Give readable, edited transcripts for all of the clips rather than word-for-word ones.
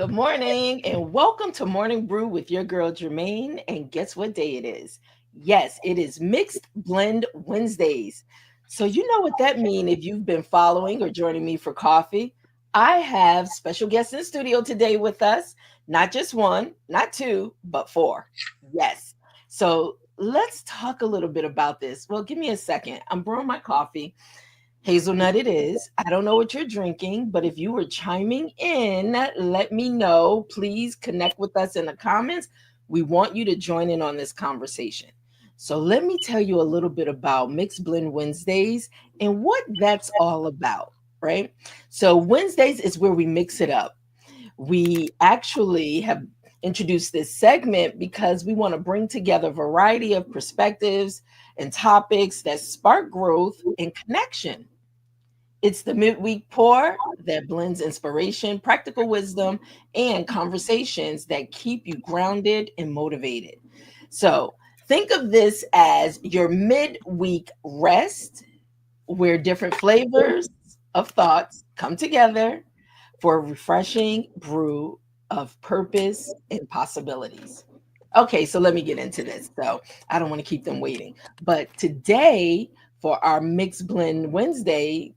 Good morning and welcome to Morning Brew with your girl Germaine. And guess what day it is? Yes, it is Mixed Blend Wednesdays. So you know what that means if you've been following or joining me for coffee. I have special guests in the studio today with us. Not just one, not two, but four. Yes. So let's talk a little bit about this. Well, give me a second. I'm brewing my coffee. Hazelnut it is. I don't know what you're drinking, but if you were chiming in, let me know. Please connect with us in the comments. We want you to join in on this conversation. So let me tell you a little bit about Mixed Blend Wednesdays and what that's all about, right? So Wednesdays is where we mix it up. We actually have introduced this segment because we want to bring together a variety of perspectives and topics that spark growth and connection. It's the midweek pour that blends inspiration, practical wisdom, and conversations that keep you grounded and motivated. So think of this as your midweek rest, where different flavors of thoughts come together for a refreshing brew of purpose and possibilities. Okay, so let me get into this. So I don't want to keep them waiting. But today, for our Mixed Blend Wednesday,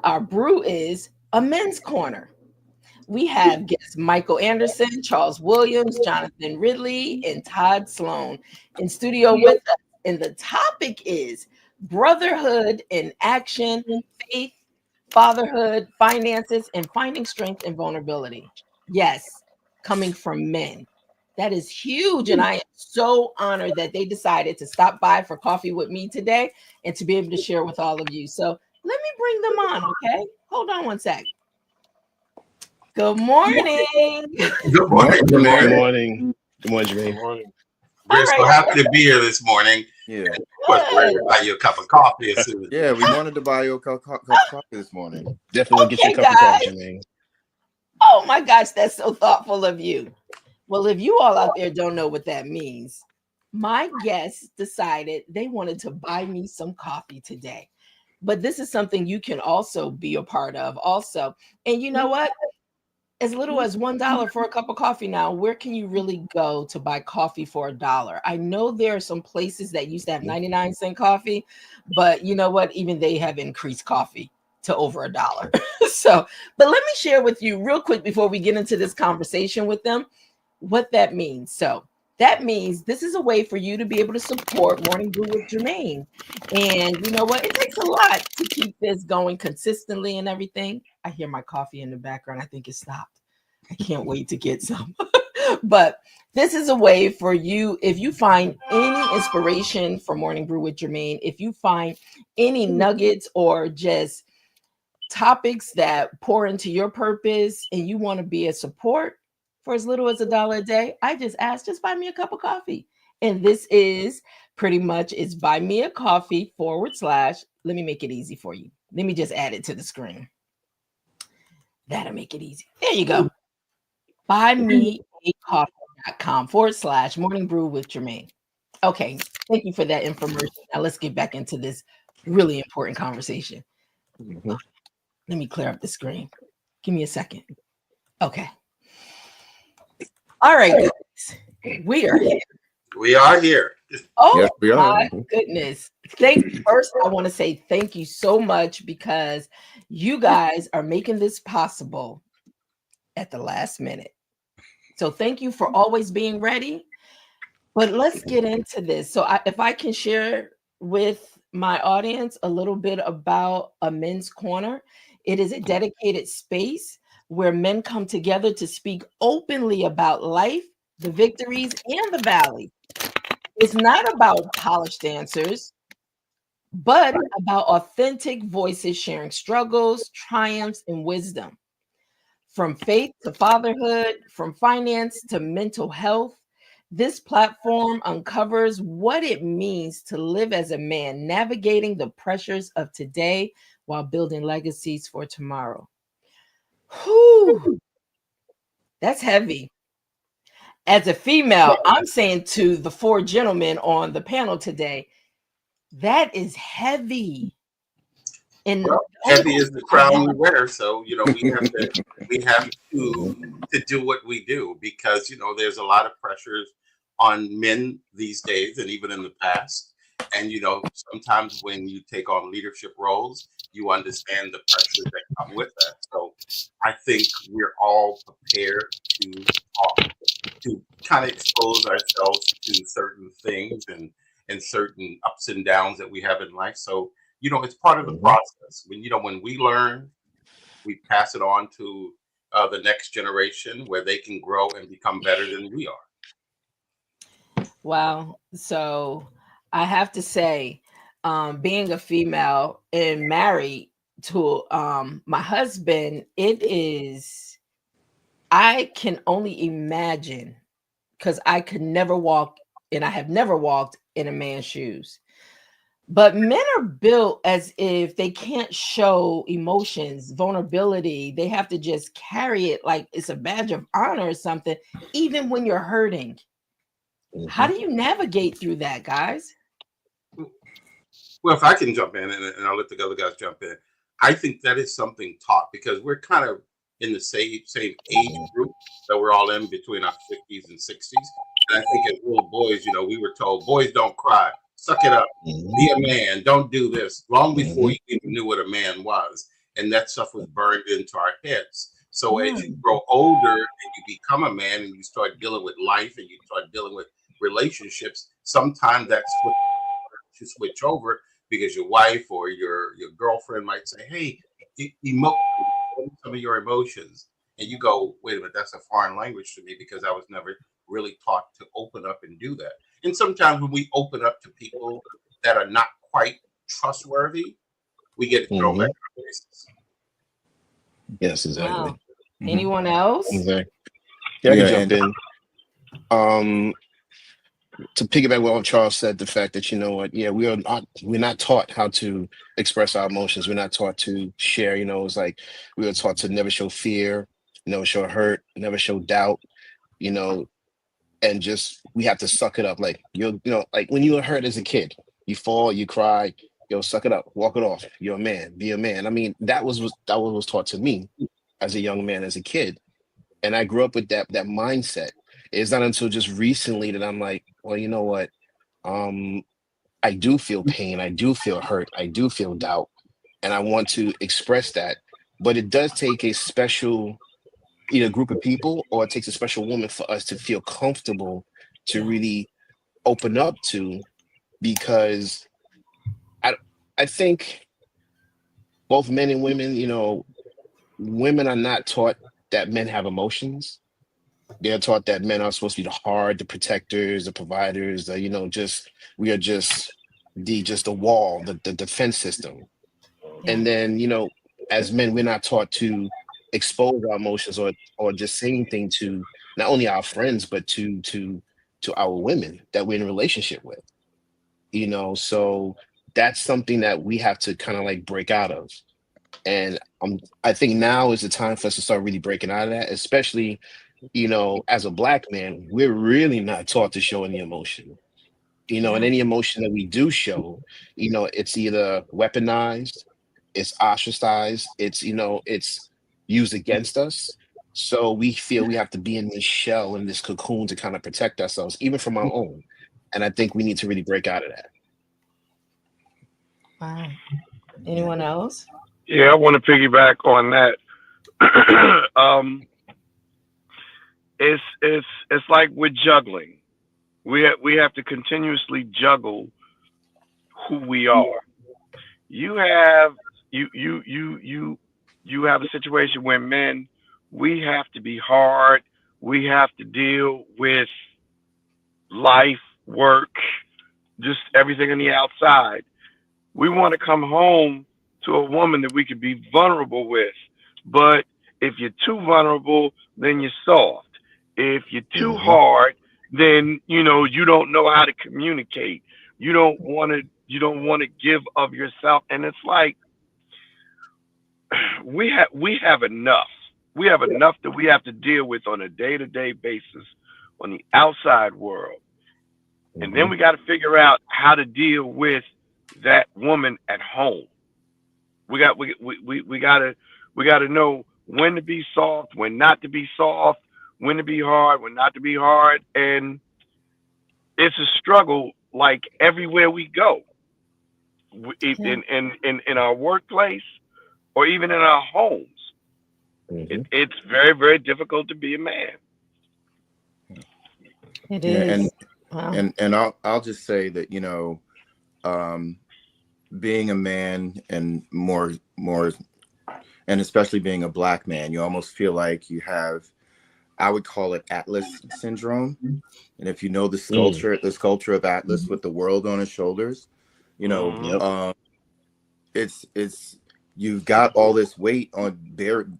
our brew is a men's corner. We have guests Michael Anderson, Charles Williams, Jonathan Ridley, and Todd Sloan in studio with us. And the topic is brotherhood in action, faith, fatherhood, finances, and finding strength and vulnerability. Yes, coming from men. That is huge. And I am so honored that they decided to stop by for coffee with me today and to be able to share with all of you. So let me bring them on, okay? Hold on one sec. Good morning. Good morning. Good morning. Good morning, Germaine. All We're so right. happy to be here this morning. Yeah, Of course, we're going to buy you a cup of coffee as soon as yeah. We wanted to buy you a cup of coffee this morning. Definitely get your Okay, cup of coffee, guys. Germaine. Oh my gosh, that's so thoughtful of you. Well, if you all out there don't know what that means, my guests decided they wanted to buy me some coffee today. But this is something you can also be a part of also. And you know what? As little as $1 for a cup of coffee now, where can you really go to buy coffee for $1? I know there are some places that used to have 99-cent coffee, but you know what? Even they have increased coffee to over $1. So, but let me share with you real quick before we get into this conversation with them what that means. So that means this is a way for you to be able to support Morning Brew with Germaine. And you know what? It takes a lot to keep this going consistently and everything. I hear my coffee in the background. I think it stopped. I can't wait to get some. But this is a way for you, if you find any inspiration for Morning Brew with Germaine, if you find any nuggets or just topics that pour into your purpose and you want to be a support for as little as $1 a day, I just ask, just buy me a cup of coffee. And this is pretty much it's buy me a coffee / let me make it easy for you. Let me just add it to the screen. That'll make it easy. There you go. buymeacoffee.com / morning brew with Germaine. Okay, thank you for that information. Now let's get back into this really important conversation. Mhm. Let me clear up the screen. Give me a second. Okay. All right, guys. We are here. we are here. Oh Yes, we are. my goodness. First, I want to say thank you so much because you guys are making this possible at the last minute. So thank you for always being ready. But let's get into this. So if I can share with my audience a little bit about a men's corner, it is a dedicated space where men come together to speak openly about life, the victories, and the valleys. It's not about polished answers, but about authentic voices sharing struggles, triumphs, and wisdom. From faith to fatherhood, from finance to mental health, this platform uncovers what it means to live as a man, navigating the pressures of today while building legacies for tomorrow. Whew, that's heavy. As a female, I'm saying to the four gentlemen on the panel today, that is heavy. And Well, heavy is the crown we wear, so we have to do what we do because there's a lot of pressures on men these days and even in the past. And sometimes when you take on leadership roles, you understand the pressures that come with that. So I think we're all prepared to talk, to kind of expose ourselves to certain things and certain ups and downs that we have in life. So it's part of the process. When we learn, we pass it on to the next generation where they can grow and become better than we are. wow. So I have to say, being a female and married to my husband, I can only imagine because I could never walk and I have never walked in a man's shoes. But men are built as if they can't show emotions, vulnerability. They have to just carry it like it's a badge of honor or something, even when you're hurting. How do you navigate through that, guys? Well, if I can jump in and I'll let the other guys jump in, I think that is something taught because we're kind of in the same age group that we're all in between our 50s and 60s. And I think as little boys, we were told, boys don't cry, suck it up, be a man, don't do this, long before you even knew what a man was. And that stuff was burned into our heads. So as you grow older and you become a man and you start dealing with life and you start dealing with relationships, sometimes that's what to switch over because your wife or your girlfriend might say, "Hey, emote some of your emotions," and you go, "Wait a minute, that's a foreign language to me because I was never really taught to open up and do that." And sometimes when we open up to people that are not quite trustworthy, we get thrown back in our faces. Yes, exactly. Wow. Anyone else? Exactly. Yeah, I can jump and in. To piggyback what Charles said, the fact that we're not taught how to express our emotions. We're not taught to share. It's like we were taught to never show fear, never show hurt, never show doubt. You know, and just we have to suck it up. Like like when you were hurt as a kid, you fall, you cry, suck it up, walk it off. You're a man, be a man. I mean, that was taught to me as a young man, as a kid, and I grew up with that mindset. It's not until just recently that I'm like, well, you know what? Um, I do feel pain, I do feel hurt, I do feel doubt, and I want to express that. But it does take a special either group of people or it takes a special woman for us to feel comfortable to really open up to because I I think both men and women, women are not taught that men have emotions. They're taught that men are supposed to be the hard, the protectors, the providers, just we are just the wall, the defense system. And then, as men, we're not taught to expose our emotions or just say anything to not only our friends, but to our women that we're in a relationship with. So that's something that we have to kind of like break out of. And I think now is the time for us to start really breaking out of that, especially as a black man, we're really not taught to show any emotion. And any emotion that we do show, it's either weaponized, it's ostracized, it's used against us. So we feel we have to be in this shell, in this cocoon to kind of protect ourselves, even from our own. And I think we need to really break out of that. Wow. Anyone else? Yeah, I want to piggyback on that. It's like with juggling. We have to continuously juggle who we are. You have you have a situation where men, we have to be hard. We have to deal with life, work, just everything on the outside. We want to come home to a woman that we could be vulnerable with. But if you're too vulnerable, then you're soft. If you're too hard, then you don't know how to communicate. You don't want to give of yourself. And it's like we have enough. We have enough that we have to deal with on a day-to-day basis on the outside world. And then we got to figure out how to deal with that woman at home. We gotta know when to be soft, when not to be soft, when to be hard, when not to be hard, and it's a struggle like everywhere we go, Yeah, in our workplace or even in our homes. Hmm. It's very, very difficult to be a man. it Yeah, is. Wow. and I'll just say that, um, being a man and more, and especially being a black man, you almost feel like you have, I would call it Atlas syndrome. And if you know Mm. the sculpture of Atlas with the world on his shoulders, you know, Hmm. Yep. it's you've got all this weight on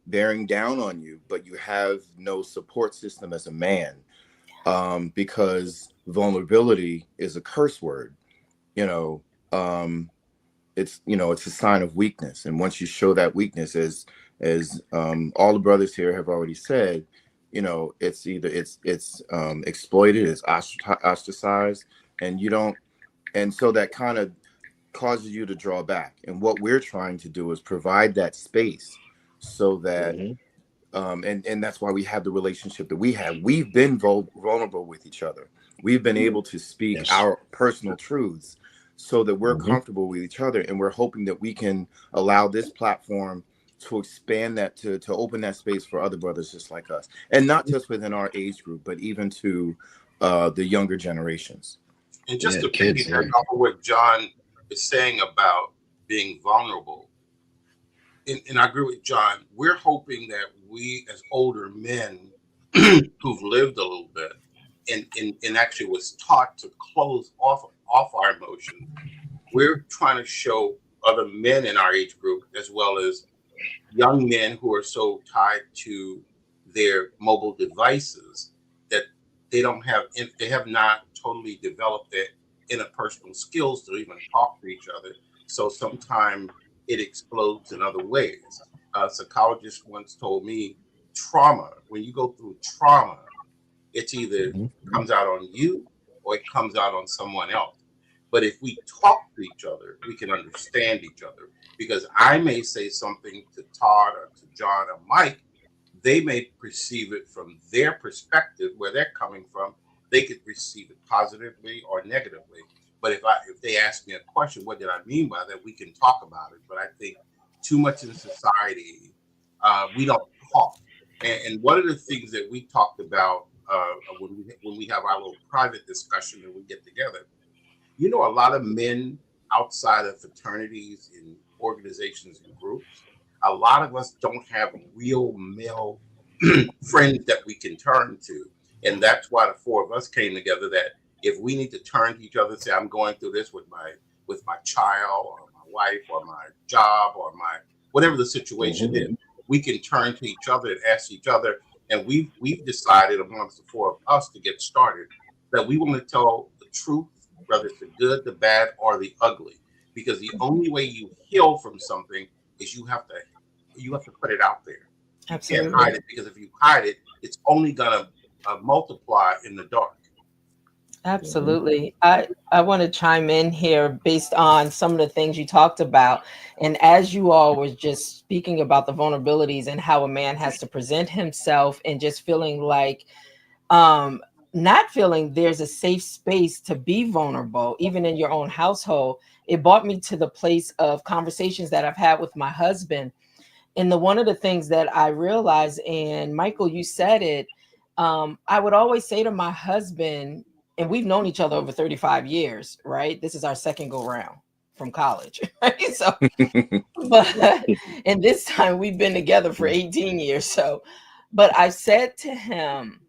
bearing down on you, but you have no support system as a man, because vulnerability is a curse word. You know, um, it's a sign of weakness, and once you show that weakness, as all the brothers here have already said, it's either it's exploited, it's ostracized, and you don't, and so that kind of causes you to draw back. And what we're trying to do is provide that space so that, Hmm. and that's why we have the relationship that we have. We've been vulnerable with each other. We've been able to speak Yes. our personal truths so that we're Hmm. comfortable with each other, and we're hoping that we can allow this platform to expand that, to open that space for other brothers just like us, and not just within our age group, but even to the younger generations. And just Yeah, to kids. piggyback Yeah. off of what John is saying about being vulnerable, and I agree with John, we're hoping that we as older men who've lived a little bit and actually was taught to close off our emotions, we're trying to show other men in our age group as well as young men who are so tied to their mobile devices that they have not totally developed their interpersonal skills to even talk to each other. So sometimes it explodes in other ways. A psychologist once told me, trauma, when you go through trauma, it's either Hmm. comes out on you or it comes out on someone else. But if we talk to each other, we can understand each other. Because I may say something to Todd or to John or Mike, they may perceive it from their perspective, where they're coming from. They could receive it positively or negatively. But if they ask me a question, what did I mean by that? We can talk about it. But I think too much in society, we don't talk. And one of the things that we talked about when we have our little private discussion and we get together, a lot of men outside of fraternities and organizations and groups, a lot of us don't have real male friends that we can turn to. And that's why the four of us came together, that if we need to turn to each other and say, I'm going through this with my child or my wife or my job or my whatever the situation Hmm. is, we can turn to each other and ask each other. And we've decided amongst the four of us to get started that we want to tell the truth, whether it's the good, the bad, or the ugly. Because the only way you heal from something is you have to put it out there. You can't hide Absolutely. it, because if you hide it, it's only gonna multiply in the dark. Hmm. Absolutely. I want to chime in here based on some of the things you talked about. And as you all were just speaking about the vulnerabilities and how a man has to present himself and just feeling like um not feeling there's a safe space to be vulnerable even in your own household, it brought me to the place of conversations that I've had with my husband. And the one of the things that I realized, and Michael, you said it, I would always say to my husband, and we've known each other over 35 years, right? This is our second go round from college, right? So, but and this time we've been together for 18 years. So, but I said to him,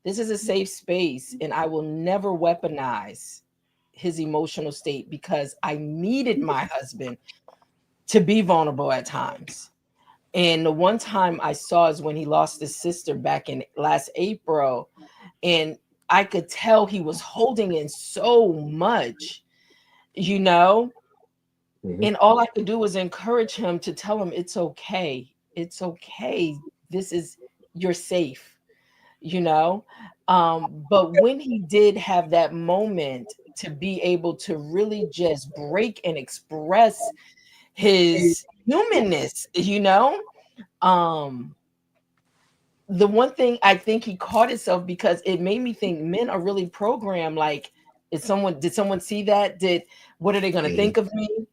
this is a safe space, and I will never weaponize his emotional state because I needed my husband to be vulnerable at times. And the one time I saw is when he lost his sister back in last April. And I could tell he was holding in so much, you know, Hmm. and all I could do was encourage him to tell him it's okay. It's okay. This is, you're safe, you know. But when he did have that moment to be able to really just break and express, his humanness, you know. The one thing I think he caught himself, because it made me think men are really programmed. Like, did someone see that? What are they going to think of me?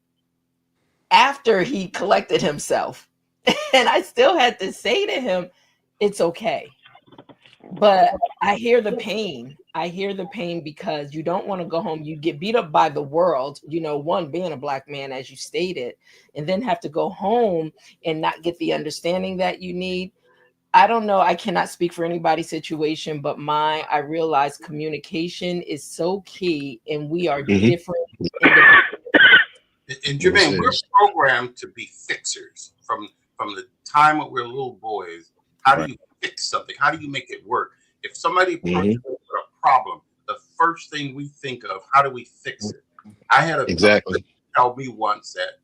After he collected himself, and I still had to say to him, it's okay. But I hear the pain. I hear the pain, because you don't want to go home. You get beat up by the world, one, being a Black man, as you stated, and then have to go home and not get the understanding that you need. I don't know. I cannot speak for anybody's situation, but I realize communication is so key, and we are different. And Germaine, we're programmed to be fixers from the time that we're little boys. How do you fix something? How do you make it work? If somebody approaches with a problem, the first thing we think of, how do we fix it? I had a person tell me once that,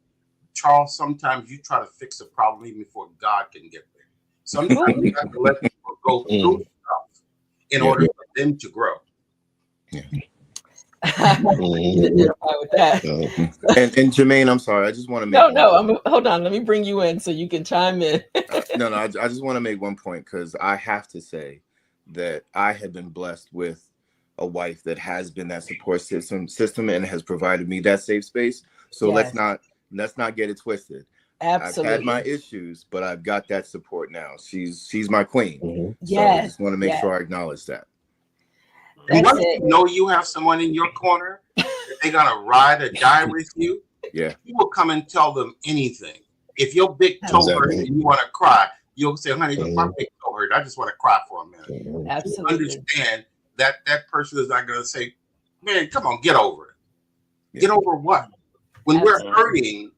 Charles, sometimes you try to fix a problem even before God can get there. Sometimes you have to let people go through stuff in order for them to grow. With that. And Germaine, I'm sorry, I just want to make hold on, let me bring you in so you can chime in. No, I just want to make one point, because I have to say that I have been blessed with a wife that has been that support system and has provided me that safe space. So let's not get it twisted. Absolutely. I've had my issues, but I've got that support now. She's my queen. So I just want to make sure I acknowledge that. Once you know you have someone in your corner, they're gonna ride or die with you. Yeah, you will come and tell them anything. If your big toe hurts and you want to cry, you'll say, "Honey, my big toe hurt. I just want to cry for a minute." Absolutely. You understand that person is not gonna say, "Man, come on, get over it." Get over what? When we're hurting,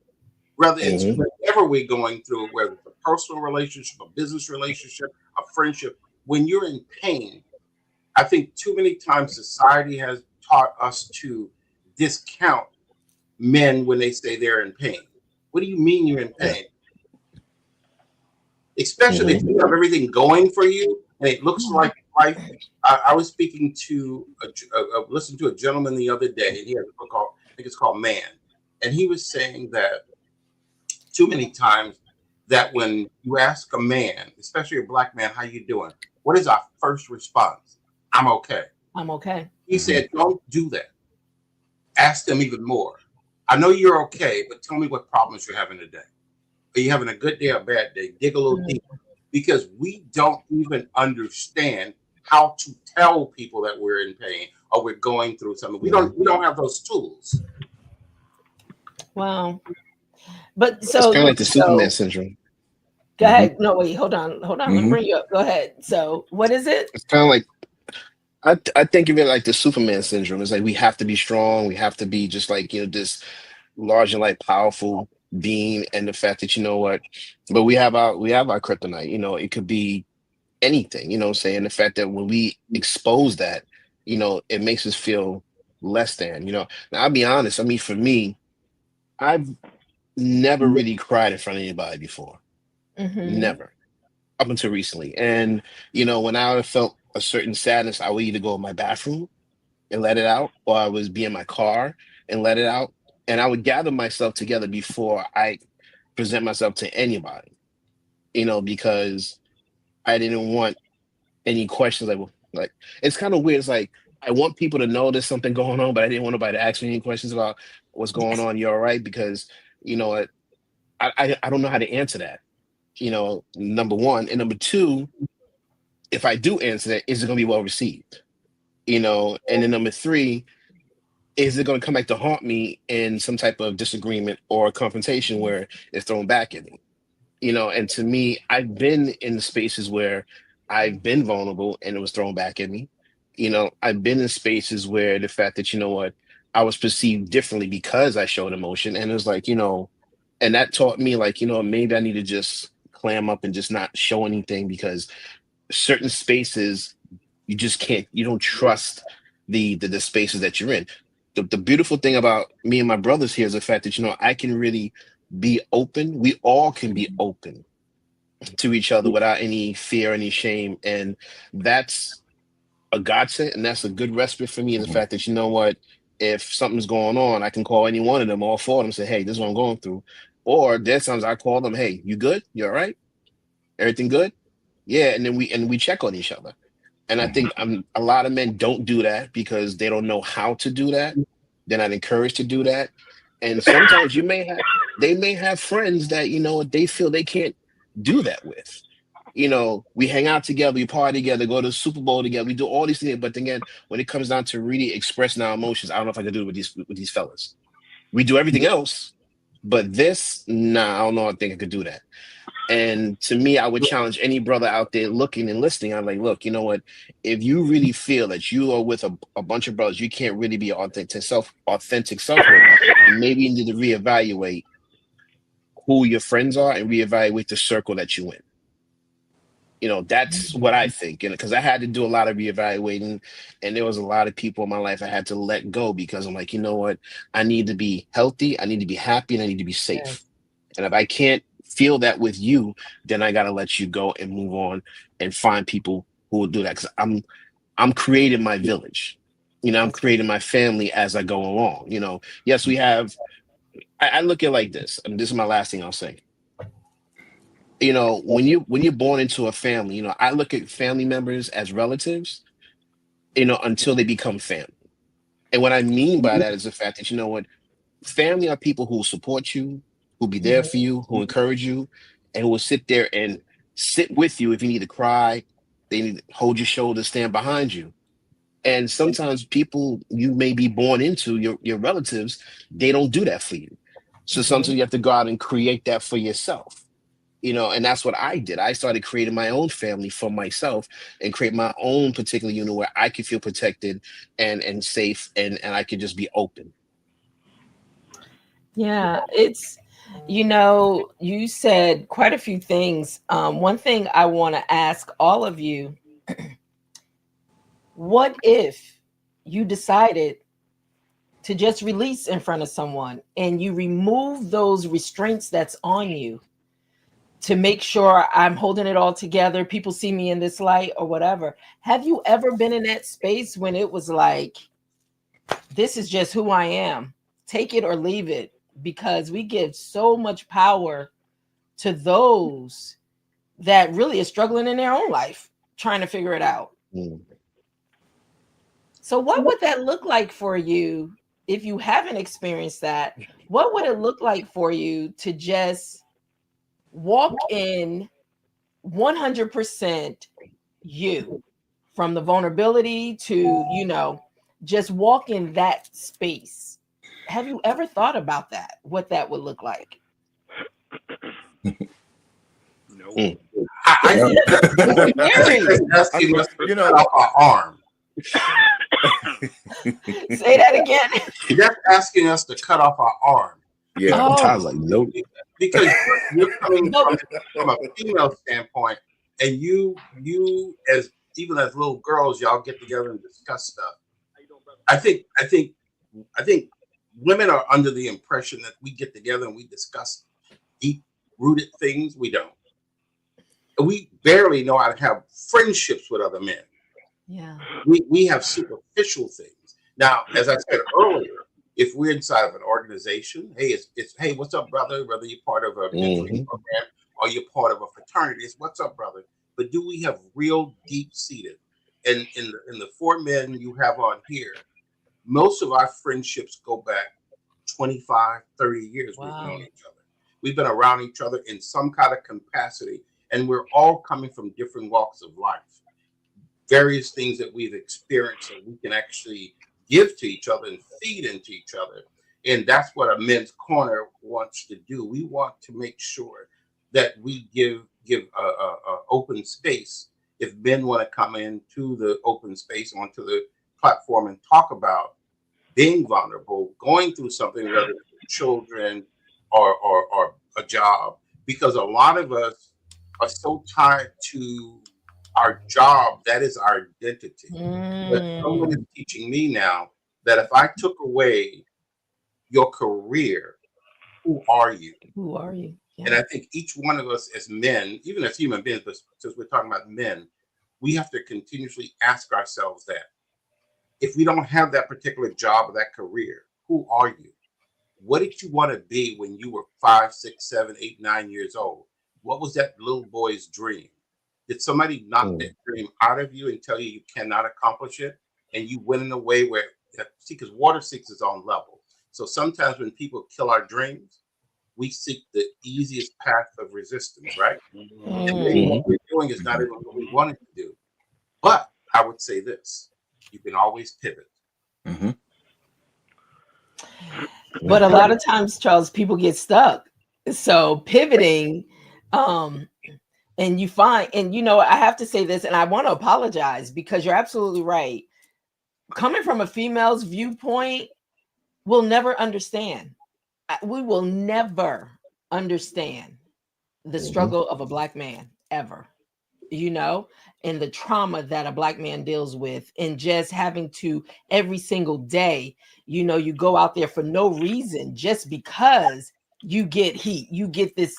whether it's whatever we're going through, whether it's a personal relationship, a business relationship, a friendship, when you're in pain, I think too many times society has taught us to discount men when they say they're in pain. What do you mean you're in pain? Especially if you have everything going for you and it looks like life. I was speaking to listened to a gentleman the other day, and he has a book called, I think it's called Man. And he was saying that too many times that when you ask a man, especially a Black man, how you doing? What is our first response? I'm okay. I'm okay. He said, don't do that. Ask them even more. I know you're okay, but tell me what problems you're having today. Are you having a good day or a bad day? Dig a little deeper, because we don't even understand how to tell people that we're in pain or we're going through something. We don't have those tools. Wow. But it's kind of like the Superman syndrome. Go ahead. No, wait, hold on. Let me bring you up. Go ahead. So what is it? It's kind of like, I think of it like the Superman syndrome. It's like we have to be strong. We have to be just like, this large and like powerful being, and the fact that but we have our kryptonite. It could be anything. Saying the fact that when we expose that, it makes us feel less than. Now I'll be honest. I mean, for me, I've never really cried in front of anybody before. Never, up until recently. And when I felt a certain sadness, I would either go in my bathroom and let it out, or I would be in my car and let it out. And I would gather myself together before I present myself to anybody, because I didn't want any questions. Like it's kind of weird. It's like I want people to know there's something going on, but I didn't want nobody to ask me any questions about what's going on. You all right? Because I don't know how to answer that. Number one, and number two, if I do answer that, is it going to be well received? And then number three, is it going to come back to haunt me in some type of disagreement or confrontation where it's thrown back at me? And to me, I've been in the spaces where I've been vulnerable and it was thrown back at me. I've been in spaces where the fact that, I was perceived differently because I showed emotion. And it was like, and that taught me like, maybe I need to just clam up and just not show anything, because certain spaces you just can't, you don't trust the spaces that you're in. The beautiful thing about me and my brothers here is the fact that, I can really be open. We all can be open to each other without any fear, any shame. And that's a godsend. And that's a good respite for me, in the fact that, if something's going on, I can call any one of them, all four of them, and say, hey, this is what I'm going through. Or there's times I call them, hey, you good? You all right? Everything good? Yeah, and then we check on each other. And I think a lot of men don't do that because they don't know how to do that. They're not encouraged to do that. And sometimes they may have friends that, they feel they can't do that with. We hang out together, we party together, go to the Super Bowl together, we do all these things. But again, when it comes down to really expressing our emotions, I don't know if I can do it with these fellas. We do everything else, but this, nah, I don't know. I think I could do that. And to me, I would challenge any brother out there looking and listening. I'm like, look, you know what? If you really feel that you are with a bunch of brothers, you can't really be authentic self with, then maybe you need to reevaluate who your friends are and reevaluate the circle that you in. That's what I think. And because I had to do a lot of reevaluating, and there was a lot of people in my life I had to let go because I'm like, you know what? I need to be healthy, I need to be happy, and I need to be safe. And if I can't feel that with you, then I gotta let you go and move on and find people who will do that. Because I'm creating my village. I'm creating my family as I go along. Yes, we have. I look at it like this, and this is my last thing I'll say. When you're born into a family, I look at family members as relatives, until they become family. And what I mean by that is the fact that, what, family are people who will support you, who'll be there for you, who encourage you, and who will sit there and sit with you if you need to cry. They need to hold your shoulder, stand behind you. And sometimes people you may be born into, your relatives, they don't do that for you. So sometimes you have to go out and create that for yourself. And that's what I did. I started creating my own family for myself and create my own particular unit where I could feel protected and safe and I could just be open. Yeah, you said quite a few things. One thing I want to ask all of you, what if you decided to just release in front of someone and you remove those restraints that's on you to make sure I'm holding it all together, people see me in this light or whatever? Have you ever been in that space when it was like, this is just who I am, take it or leave it? Because we give so much power to those that really are struggling in their own life, trying to figure it out. So what would that look like for you if you haven't experienced that? What would it look like for you to just walk in 100% you, from the vulnerability to, just walk in that space? Have you ever thought about that? What that would look like? No. I asking us to cut off our arm. Say that again. That's asking us to cut off our arm. Yeah. Todd's like, nope. Because you're coming from a female standpoint, and you as even as little girls, y'all get together and discuss stuff. I think women are under the impression that we get together and we discuss deep-rooted things. We don't. We barely know how to have friendships with other men. Yeah. We have superficial things. Now, as I said earlier, if we're inside of an organization, hey, it's hey, what's up, brother? Whether you're part of a mentoring program or you're part of a fraternity, it's what's up, brother. But do we have real deep-seated? And in the four men you have on here, most of our friendships go back 25, 30 years. Wow. We've known each other. We've been around each other in some kind of capacity, and we're all coming from different walks of life. Various things that we've experienced that we can actually give to each other and feed into each other. And that's what a men's corner wants to do. We want to make sure that we give a open space. If men want to come into the open space, onto the platform and talk about being vulnerable, going through something, whether it's children or a job, because a lot of us are so tied to our job, that is our identity. But someone is teaching me now that if I took away your career, who are you? Who are you? Yeah. And I think each one of us as men, even as human beings, but since we're talking about men, we have to continuously ask ourselves that. If we don't have that particular job or that career, who are you? What did you want to be when you were 5, 6, 7, 8, 9 years old? What was that little boy's dream? Did somebody knock that dream out of you and tell you cannot accomplish it? And you went in a way where, see, because water seeks its own level. So sometimes when people kill our dreams, we seek the easiest path of resistance, right? And maybe what we're doing is not even what we wanted to do. But I would say this, you can always pivot. But a lot of times, Charles, people get stuck. So pivoting, and you find, and you know, I have to say this, and I want to apologize because you're absolutely right. Coming from a female's viewpoint, we'll never understand. We will never understand the struggle of a Black man ever, you know, and the trauma that a Black man deals with, and just having to every single day, you know, you go out there for no reason, just because you get heat, you get this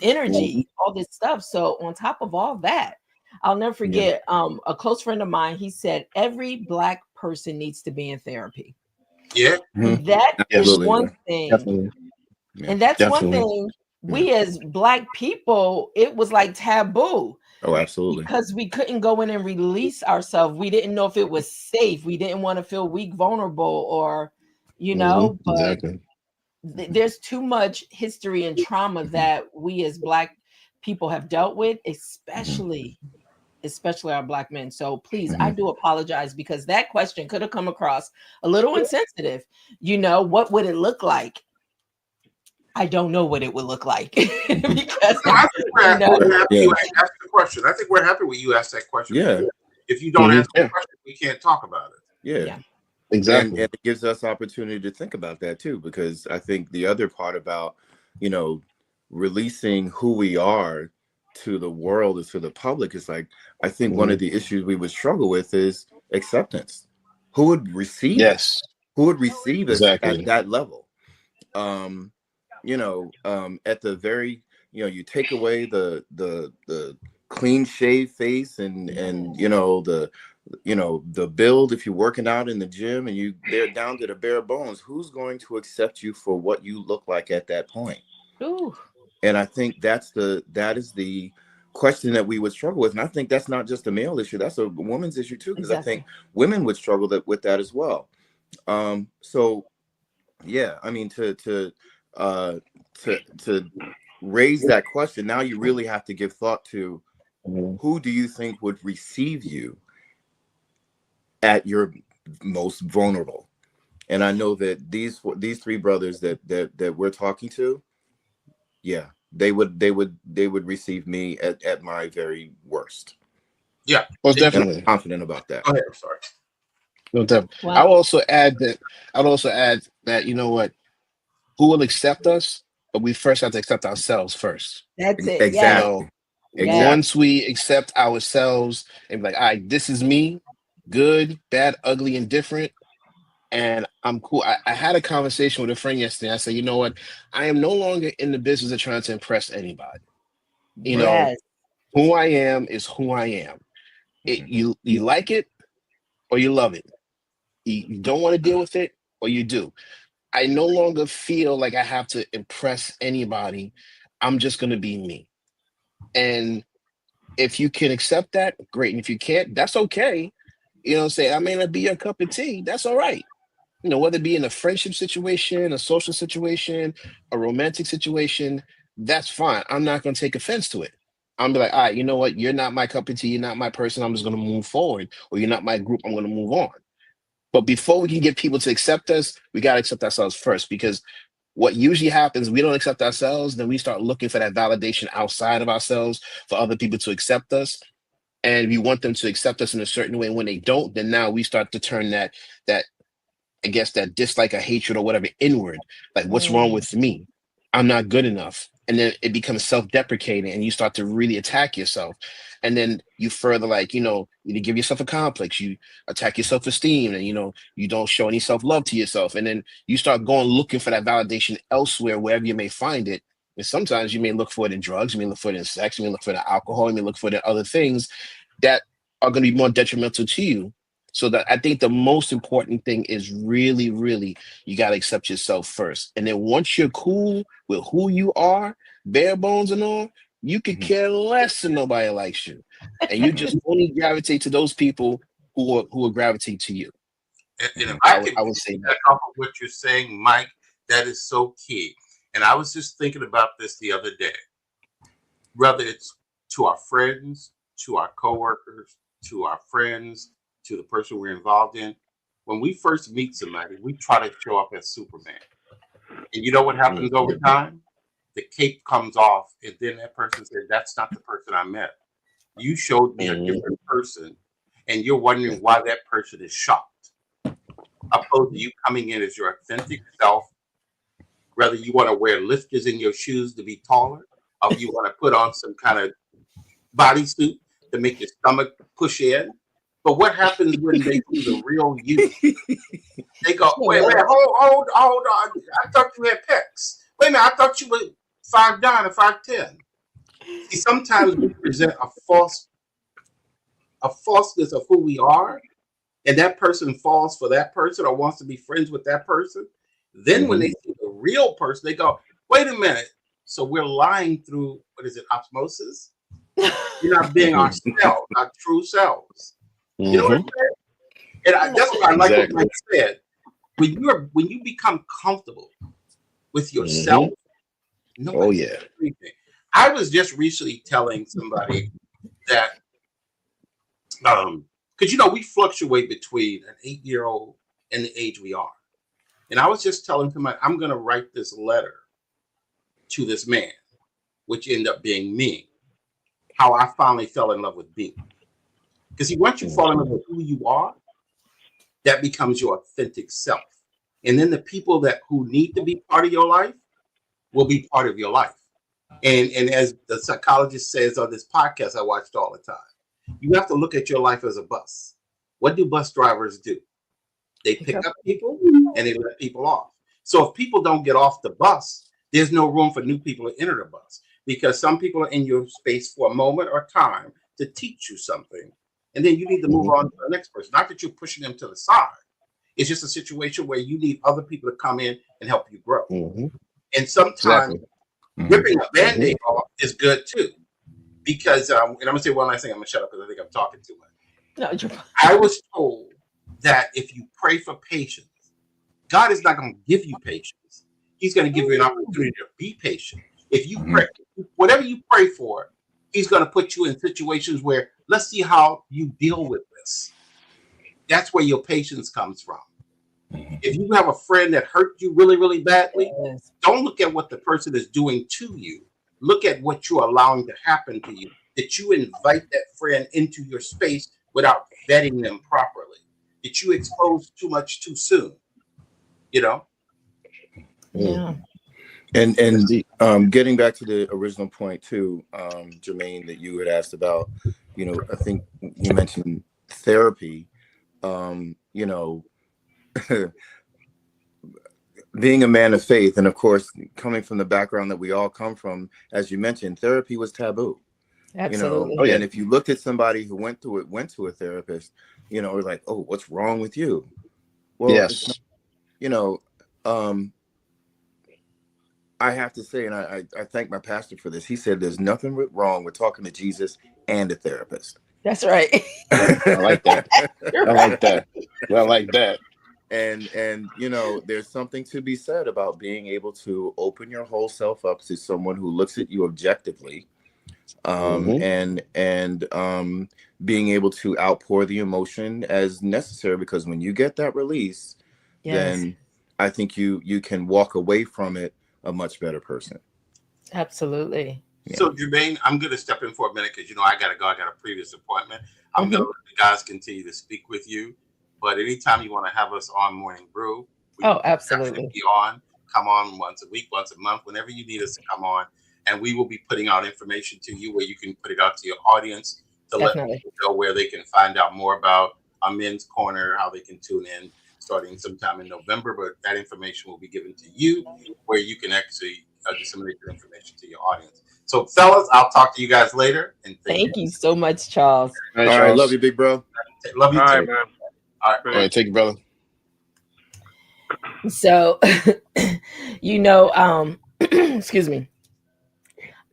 energy, all this stuff. So on top of all that, I'll never forget a close friend of mine, he said every Black person needs to be in therapy. Yeah. That is one thing. Definitely. And that's one thing we as Black people, it was like taboo. Oh, absolutely. Because we couldn't go in and release ourselves. We didn't know if it was safe. We didn't want to feel weak, vulnerable, or, you know, but there's too much history and trauma that we as Black people have dealt with, especially our Black men. So please, I do apologize, because that question could have come across a little insensitive. You know, what would it look like? I don't know what it would look like. Because I think we're happy you asked the question. I think we're happy with you asked that question. Yeah. If you don't answer the question, we can't talk about it. Yeah. Exactly. And it gives us opportunity to think about that too, because I think the other part about, you know, releasing who we are to the world or to the public is like, I think one of the issues we would struggle with is acceptance. Who would receive us? Who would receive us at that level? You know, at the very, you know, you take away the clean shave face and you know, the build, if you're working out in the gym and they're down to the bare bones, who's going to accept you for what you look like at that point? Ooh. And I think that is the question that we would struggle with. And I think that's not just a male issue, that's a woman's issue too, because I think women would struggle with that as well. So yeah, I mean, to raise that question, now you really have to give thought to who do you think would receive you at your most vulnerable. And I know that these three brothers that we're talking to, they would receive me at my very worst. Yeah, most definitely. And I'm confident about that. Go ahead. I'm sorry. No, definitely. Wow. I'd also add that, you know what, who will accept us, but we first have to accept ourselves first. That's it. Exactly. You know, once we accept ourselves and be like, all right, this is me, good, bad, ugly, and different, and I'm cool. I had a conversation with a friend yesterday. I said, you know what, I am no longer in the business of trying to impress anybody. You know, who I am is who I am. You like it or you love it. You don't want to deal with it or you do. I no longer feel like I have to impress anybody. I'm just going to be me. And if you can accept that, great. And if you can't, that's okay. You know, say, I may not be your cup of tea. That's all right. You know, whether it be in a friendship situation, a social situation, a romantic situation, that's fine. I'm not going to take offense to it. I'm be like, all right, you know what? You're not my cup of tea. You're not my person. I'm just going to move forward. Or you're not my group. I'm going to move on. But before we can get people to accept us, we got to accept ourselves first, because what usually happens, we don't accept ourselves, then we start looking for that validation outside of ourselves for other people to accept us. And we want them to accept us in a certain way. When they don't, then now we start to turn that I guess that dislike or hatred or whatever inward. Like, what's wrong with me? I'm not good enough. And then it becomes self-deprecating and you start to really attack yourself. And then you further, like, you know, you give yourself a complex, you attack your self-esteem, and, you know, you don't show any self-love to yourself. And then you start going looking for that validation elsewhere, wherever you may find it. And sometimes you may look for it in drugs, you may look for it in sex, you may look for it in alcohol, you may look for it in other things that are going to be more detrimental to you So that I think the most important thing is really, really, you got to accept yourself first. And then once you're cool with who you are, bare bones and all, you could care less if nobody likes you. And you just only gravitate to those people who will gravitate to you. And if I can would say that off of what you're saying, Mike, that is so key. And I was just thinking about this the other day. Whether it's to our friends, to our coworkers, to our friends, to the person we're involved in, when we first meet somebody, we try to show up as Superman. And you know what happens over time? The cape comes off, and then that person said, "That's not the person I met. You showed me a different person, and you're wondering why that person is shocked." Opposed to you coming in as your authentic self, whether you want to wear lifters in your shoes to be taller, or you want to put on some kind of bodysuit to make your stomach push in. But what happens when they see the real you? They go, wait, hold on. I thought you had pecs. Wait a minute, I thought you were 5'9" or 5'10". See, sometimes we present a falseness of who we are, and that person falls for that person or wants to be friends with that person. Then when they see the real person, they go, wait a minute. So we're lying through, what is it, osmosis? We're not being ourselves, our true selves. You know what I'm saying? And that's what I like what Mike said. When you become comfortable with yourself, everything. I was just recently telling somebody that, because we fluctuate between an 8-year-old and the age we are. And I was just telling somebody, I'm going to write this letter to this man, which ended up being me, how I finally fell in love with me. Because once you fall in love with who you are, that becomes your authentic self. And then the people who need to be part of your life will be part of your life. And as the psychologist says on this podcast I watched all the time, you have to look at your life as a bus. What do bus drivers do? They pick up people and they let people off. So if people don't get off the bus, there's no room for new people to enter the bus, because some people are in your space for a moment or time to teach you something. And then you need to move on to the next person. Not that you're pushing them to the side. It's just a situation where you need other people to come in and help you grow. And sometimes ripping a Band-Aid off is good too. Because, and I'm going to say one last thing. I'm going to shut up because I think I'm talking too much. No, I was told that if you pray for patience, God is not going to give you patience. He's going to give you an opportunity to be patient. If you pray, whatever you pray for, He's going to put you in situations where, let's see how you deal with this. That's where your patience comes from. If you have a friend that hurt you really, really badly, don't look at what the person is doing to you. Look at what you're allowing to happen to you. That you invite that friend into your space without vetting them properly. That you expose too much too soon. Yeah. And getting back to the original point too, Germaine, that you had asked about, I think you mentioned therapy. Being a man of faith, and of course, coming from the background that we all come from, as you mentioned, therapy was taboo. Absolutely. And if you looked at somebody who went to a therapist, we're like, oh, what's wrong with you? Well, yes. I have to say, and I thank my pastor for this. He said there's nothing wrong with talking to Jesus and a therapist. That's right. I like that. I like that. I like that. And there's something to be said about being able to open your whole self up to someone who looks at you objectively, and being able to outpour the emotion as necessary, because when you get that release, then I think you can walk away from it a much better person. Absolutely. So Germaine, I'm going to step in for a minute because I got to go. I got a previous appointment. I'm going to let the guys continue to speak with you. But anytime you want to have us on Morning Brew, we absolutely be on. Come on once a week, once a month, whenever you need us to come on, and we will be putting out information to you where you can put it out to your audience to let people know where they can find out more about our Men's Corner, how they can tune in starting sometime in November. But that information will be given to you where you can actually disseminate your information to your audience. So, fellas, I'll talk to you guys later. And thank you so much, Charles. All right, love you, big bro. Love you too. All right, man. All right, All right, take it, brother. So, excuse me.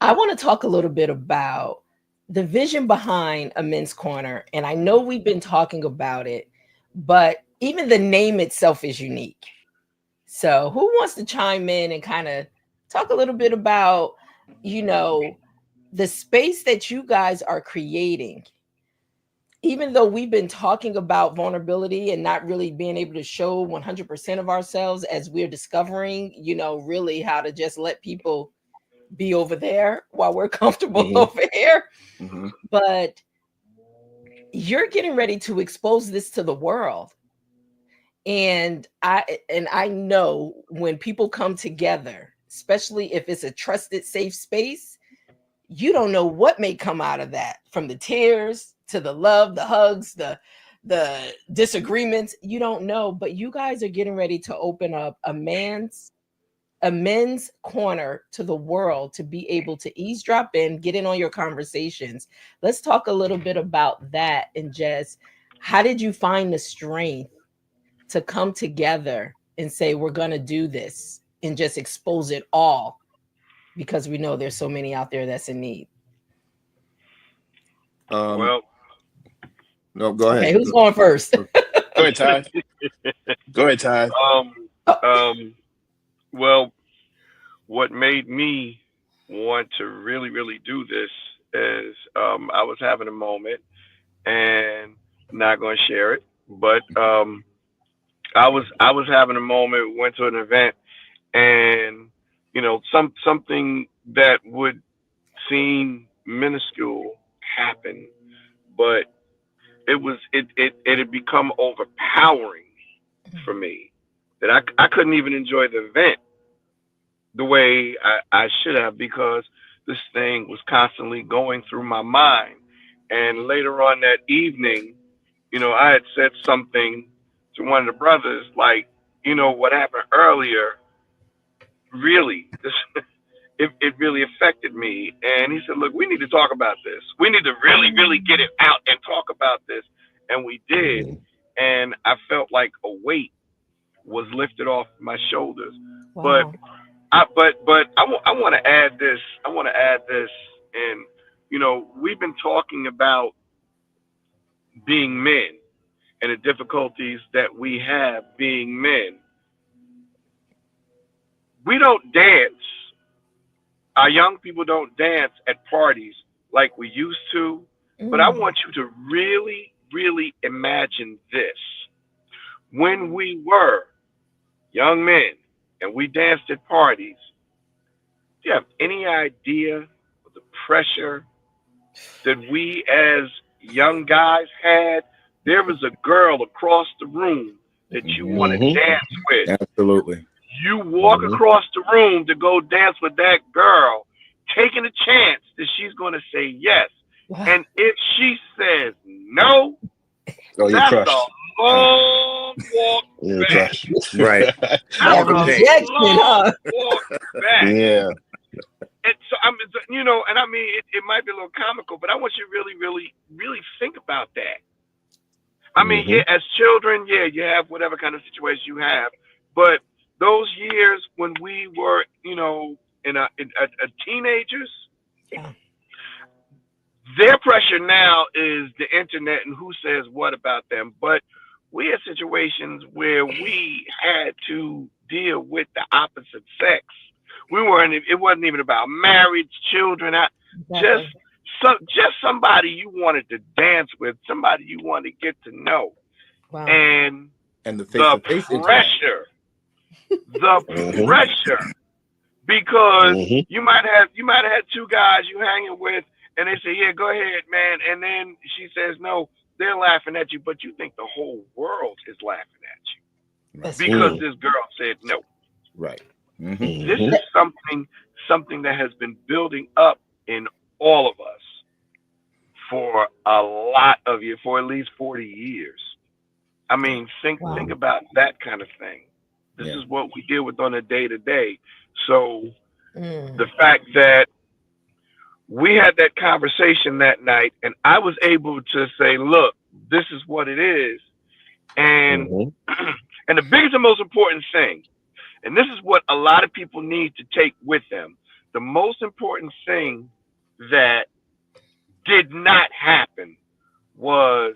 I want to talk a little bit about the vision behind a men's corner. And I know we've been talking about it, but even the name itself is unique. So, who wants to chime in and kind of talk a little bit about, the space that you guys are creating? Even though we've been talking about vulnerability and not really being able to show 100% of ourselves as we're discovering, really how to just let people be over there while we're comfortable over here. But you're getting ready to expose this to the world. And I know when people come together, especially if it's a trusted, safe space, you don't know what may come out of that, from the tears to the love, the hugs, the disagreements. You don't know, but you guys are getting ready to open up a men's corner to the world to be able to eavesdrop in, get in on your conversations. Let's talk a little bit about that. And just, how did you find the strength to come together and say, we're going to do this, and just expose it all, because we know there's so many out there that's in need? Well, no, go ahead. Okay, who's going first? Go ahead, Todd. Go ahead, Todd. Well, what made me want to really, really do this is I was having a moment, and I'm not going to share it, but I was having a moment, went to an event, and something that would seem minuscule happened, but it had become overpowering for me that I couldn't even enjoy the event the way I should have, because this thing was constantly going through my mind. And later on that evening, I had said something to one of the brothers, like, what happened earlier, really, it really affected me. And he said, look, we need to talk about this. We need to really, really get it out and talk about this. And we did. And I felt like a weight was lifted off my shoulders. Wow. But I want to add this. I want to add this. And, we've been talking about being men and the difficulties that we have being men. We don't dance. Our young people don't dance at parties like we used to. But I want you to really, really imagine this. When we were young men and we danced at parties, do you have any idea of the pressure that we as young guys had? There was a girl across the room that you want to dance with. Absolutely. You walk across the room to go dance with that girl, taking a chance that she's going to say yes. Wow. And if she says no, you're that's crushed. a long walk You're back. crushed. Right. That's a Rejection, long walk back. Yeah. And so and I mean, it might be a little comical, but I want you to really, really, really think about that. I mean, as children, you have whatever kind of situation you have, but those years when we were, in a teenagers, their pressure now is the internet and who says what about them. But we had situations where we had to deal with the opposite sex. It wasn't even about marriage, children, just somebody you wanted to dance with, somebody you wanted to get to know. Wow. And the face-to-face pressure. The pressure, because you might have had two guys you hanging with, and they say, "Yeah, go ahead, man," and then she says no. They're laughing at you, but you think the whole world is laughing at you because this girl said no. Right. This is something that has been building up in all of us for a lot of years, for at least 40 years. I mean, think about that kind of thing. This is what we deal with on a day-to-day. So the fact that we had that conversation that night, and I was able to say, look, this is what it is. And and the biggest and most important thing, and this is what a lot of people need to take with them, the most important thing that did not happen was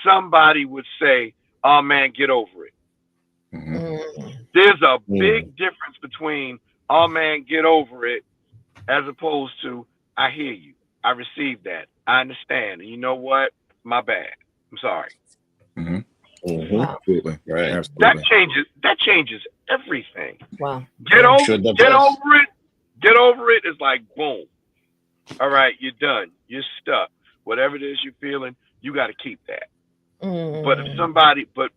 somebody would say, "Oh man, get over it." There's a big difference between "Oh man, get over it" as opposed to "I hear you, I received that, I understand, and you know what, my bad, I'm sorry." Wow. Absolutely. Right. Absolutely. That changes everything. Wow. Get over Sure does. it. Get over it is like boom. All right, you're done. You're stuck. Whatever it is you're feeling, you got to keep that. But if somebody, but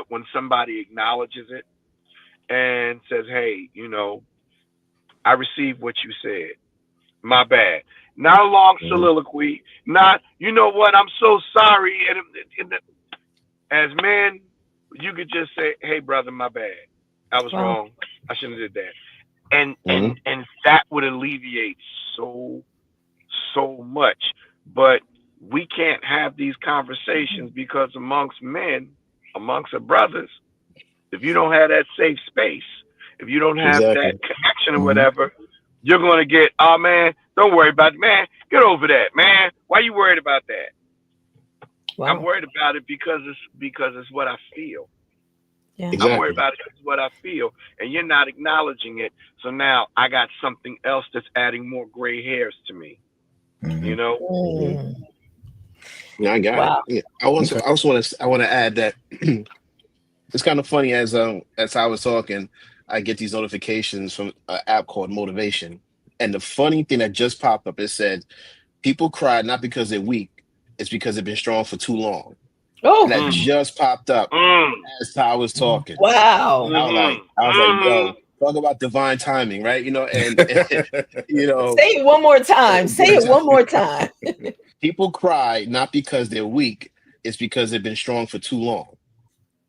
when somebody acknowledges it and says, "Hey, you know, I received what you said. My bad." Not a long soliloquy. Not, you know what? I'm so sorry. And as men, you could just say, "Hey, brother, my bad. I was wrong. I shouldn't have did that." And that would alleviate so much. But we can't have these conversations because amongst men, amongst our brothers, if you don't have that safe space, if you don't have that connection or whatever, you're going to get, "Oh man, don't worry about it, man. Get over that, man. Why you worried about that?" Wow. I'm worried about it because it's what I feel. Yeah. Exactly. I'm worried about it because it's what I feel, and you're not acknowledging it. So now I got something else that's adding more gray hairs to me. You know. Yeah, I got it. Yeah. I also want to add that it's kind of funny as I was talking, I get these notifications from an app called Motivation, and the funny thing that just popped up, it said people cry not because they're weak, it's because they've been strong for too long. And that just popped up as I was talking. Wow. I was like, yo, talk about divine timing, right? You know, and you know, say it one more time. Say it one more time. People cry not because they're weak, it's because they've been strong for too long.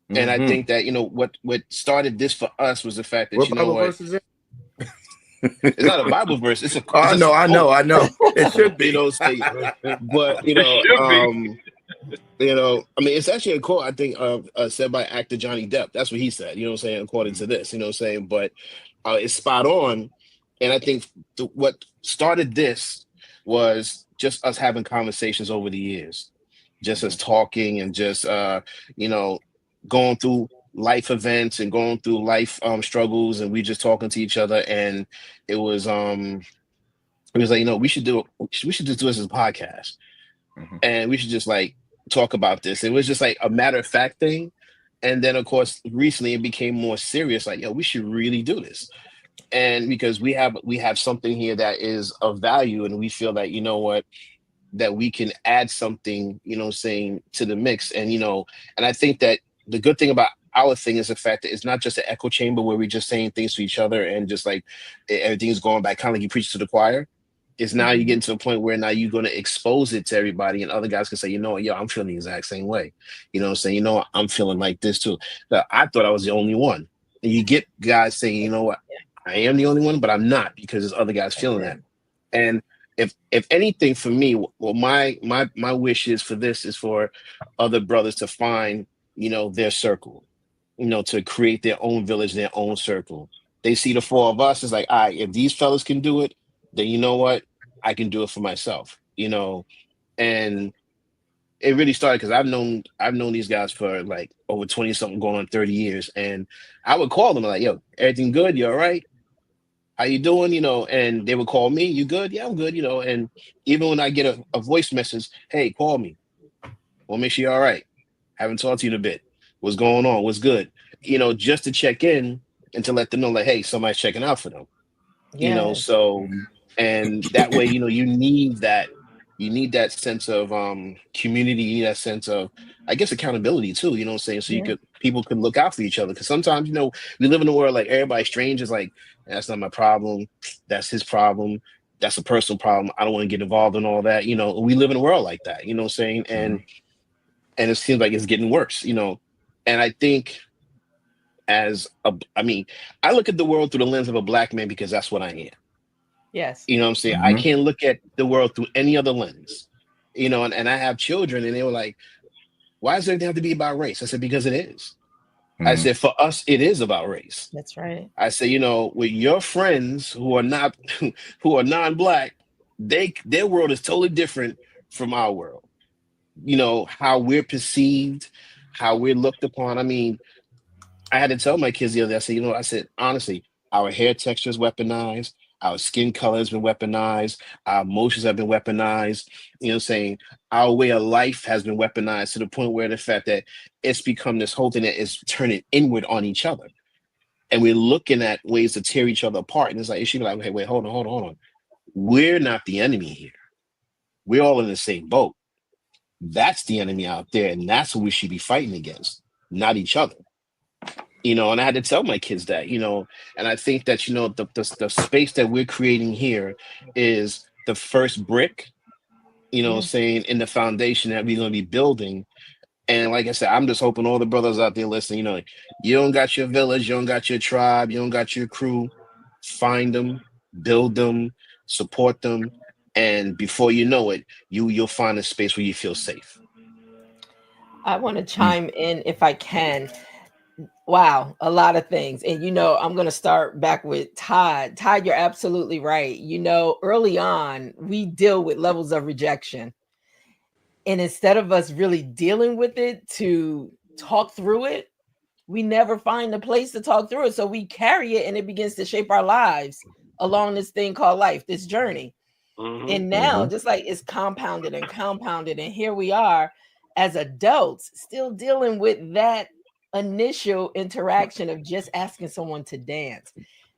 And I think that, you know, what started this for us was the fact that, What you know Bible what, verse is it? it's not a Bible verse. It's a I know. It should be. You know, say, but you know, I mean, it's actually a quote I think said by actor Johnny Depp. That's what he said. You know what I'm saying? According to this, you know what I'm saying? But it's spot on. And I think what started this was just us having conversations over the years, just us talking and just you know, going through life events and going through life struggles, and we just talking to each other, and it was like, you know, we should just do this as a podcast, and we should just like talk about this. It was just like a matter of fact thing, and then of course recently it became more serious. Like, yo, we should really do this, and because we have something here that is of value, and we feel that, you know what, that we can add something, you know, saying to the mix, and you know, and I think that the good thing about our thing is the fact that it's not just an echo chamber where we're just saying things to each other and just like everything's going back, kind of like you preach to the choir. Is now you get to a point where now you're going to expose it to everybody, and other guys can say, you know what, yo, I'm feeling the exact same way. You know what I'm saying? You know what, I'm feeling like this too. Now, I thought I was the only one. And you get guys saying, you know what, I am the only one, but I'm not, because there's other guys feeling that. And if anything, for me, well, my wish is for this is for other brothers to find, you know, their circle, you know, to create their own village, their own circle. They see the four of us, it's like, all right, if these fellas can do it, then you know what, I can do it for myself, you know. And it really started because I've known these guys for like over 20 something, going on 30 years, and I would call them like, yo, everything good? You all right? How you doing? You know, and they would call me, you good? Yeah, I'm good, you know. And even when I get a voice message, hey, call me, we'll make sure you're all right. Haven't talked to you in a bit. What's going on? What's good? You know, just to check in and to let them know, like, hey, somebody's checking out for them. You know, so, and that way, you know, you need that sense of community, you need that sense of, I guess, accountability too, you know what I'm saying? So people can look out for each other, because sometimes, you know, we live in a world like everybody's strangers, like, that's not my problem, that's his problem, that's a personal problem, I don't want to get involved in all that. You know, we live in a world like that, you know what I'm saying? And it seems like it's getting worse, you know. And I think I mean, I look at the world through the lens of a black man, because that's what I am. Yes. You know what I'm saying? I can't look at the world through any other lens. You know, and I have children, and they were like, Why does everything have to be about race? I said, because it is. I Mhm. said, for us, it is about race. That's right. I say, with your friends who are not, who are non-black, their world is totally different from our world. How we're perceived, how we're looked upon. I mean, I had to tell my kids the other day, I said, honestly, our hair texture is weaponized, our skin color has been weaponized, our emotions have been weaponized, saying our way of life has been weaponized to the point where the fact that it's become this whole thing that is turning inward on each other. And we're looking at ways to tear each other apart. And it's like, it should be like, hey, wait, hold on. We're not the enemy here. We're all in the same boat. That's the enemy out there. And that's what we should be fighting against, not each other. And I had to tell my kids that, and I think that, the space that we're creating here is the first brick, Yeah. saying in the foundation that we're going to be building. And like I said, I'm just hoping all the brothers out there listening, you don't got your village, you don't got your tribe, you don't got your crew. Find them, build them, support them. And before you know it, you'll find a space where you feel safe. I want to chime in if I can. Wow, a lot of things. And I'm going to start back with Todd. Todd, you're absolutely right. Early on, we deal with levels of rejection. And instead of us really dealing with it to talk through it, we never find a place to talk through it. So we carry it and it begins to shape our lives along this thing called life, this journey. Mm-hmm. And now, just like it's compounded and compounded, and here we are as adults still dealing with that initial interaction of just asking someone to dance,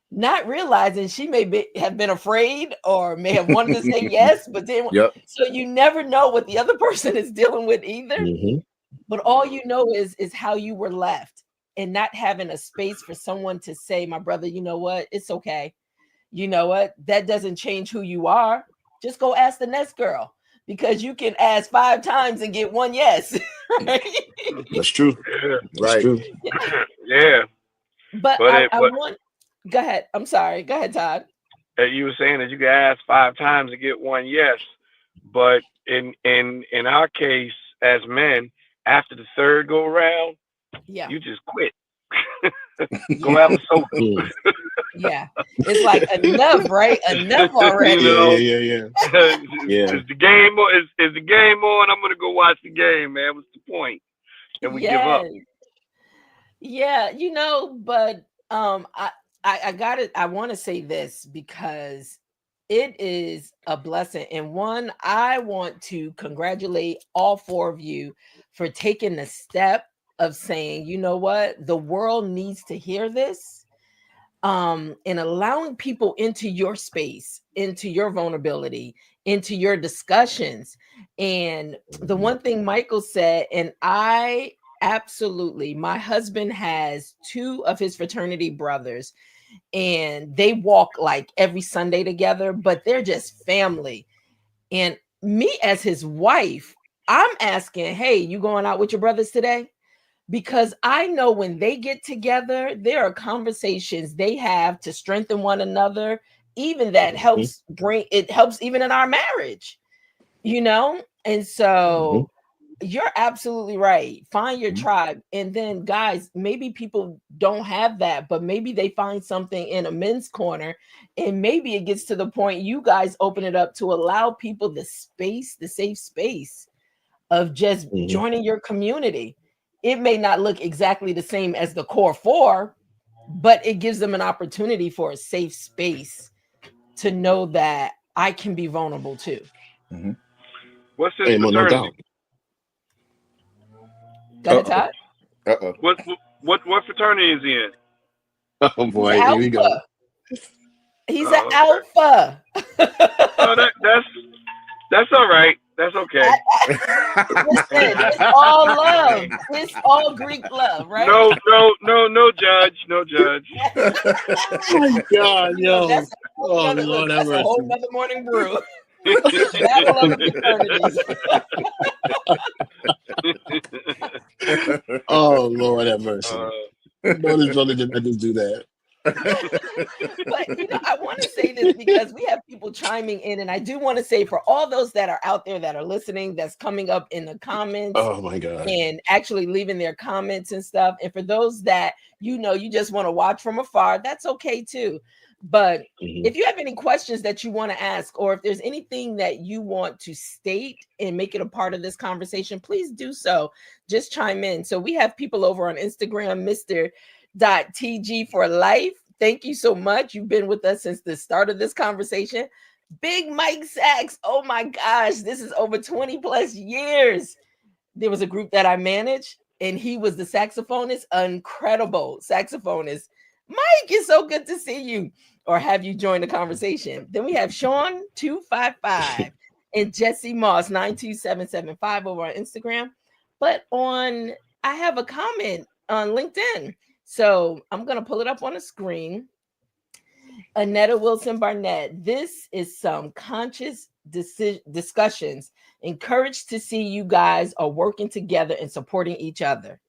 not realizing she may have been afraid or may have wanted to say yes, but then so you never know what the other person is dealing with either. Mm-hmm. But all you know is how you were left, and not having a space for someone to say, my brother, you know what, it's okay. You know what, that doesn't change who you are. Just go ask the next girl, because you can ask 5 times and get 1 yes. Right? That's true. Yeah. That's true. Yeah. But I want, go ahead. I'm sorry. Go ahead, Todd. You were saying that you could ask 5 times to get 1 yes, but in our case as men, after the third go around, you just quit. Go have a soda. Yeah, it's like enough, right? Enough already. Yeah. Is the game on? Is the game on? I'm gonna go watch the game, man. What's the point? And we give up. Yeah, but I got it. I want to say this because it is a blessing. And one, I want to congratulate all 4 of you for taking the step of saying, you know what, the world needs to hear this. And allowing people into your space, into your vulnerability, into your discussions. And the one thing Michael said, and I absolutely, my husband has 2 of his fraternity brothers, and they walk like every Sunday together, but they're just family. And me as his wife, I'm asking, hey, you going out with your brothers today? Because I know when they get together, there are conversations they have to strengthen one another. Even that helps helps even in our marriage, And so you're absolutely right. Find your tribe. And then, guys, maybe people don't have that, but maybe they find something in a men's corner. And maybe it gets to the point you guys open it up to allow people the space, the safe space of just joining your community. It may not look exactly the same as the core 4, but it gives them an opportunity for a safe space to know that I can be vulnerable too. Mm-hmm. What's this fraternity? Got it, Todd? What fraternity is he in? Oh boy, here we go. He's an alpha. Oh, that's all right. That's okay. Listen, it's all love. It's all Greek love, right? No judge. No judge. Oh my God, yo. That's a whole nother morning brew. Battle of the fraternities. Oh Lord have mercy. No, this brother did not just do that. But I want to say this because we have people chiming in, and I do want to say for all those that are out there that are listening, that's coming up in the comments. Oh my God. And actually leaving their comments and stuff. And for those that you just want to watch from afar, that's okay too. But if you have any questions that you want to ask, or if there's anything that you want to state and make it a part of this conversation, please do so. Just chime in. So we have people over on Instagram, Mr.TG for life. Thank you so much. You've been with us since the start of this conversation. Big Mike Sachs. Oh my gosh, this is over 20 plus years. There was a group that I managed, and he was the saxophonist, incredible saxophonist. Mike, it's so good to see you or have you join the conversation. Then we have Sean 255 and Jesse Moss 92775 over on Instagram. But I have a comment on LinkedIn. So I'm going to pull it up on the screen. Annetta Wilson Barnett, this is some conscious discussions. Encouraged to see you guys are working together and supporting each other.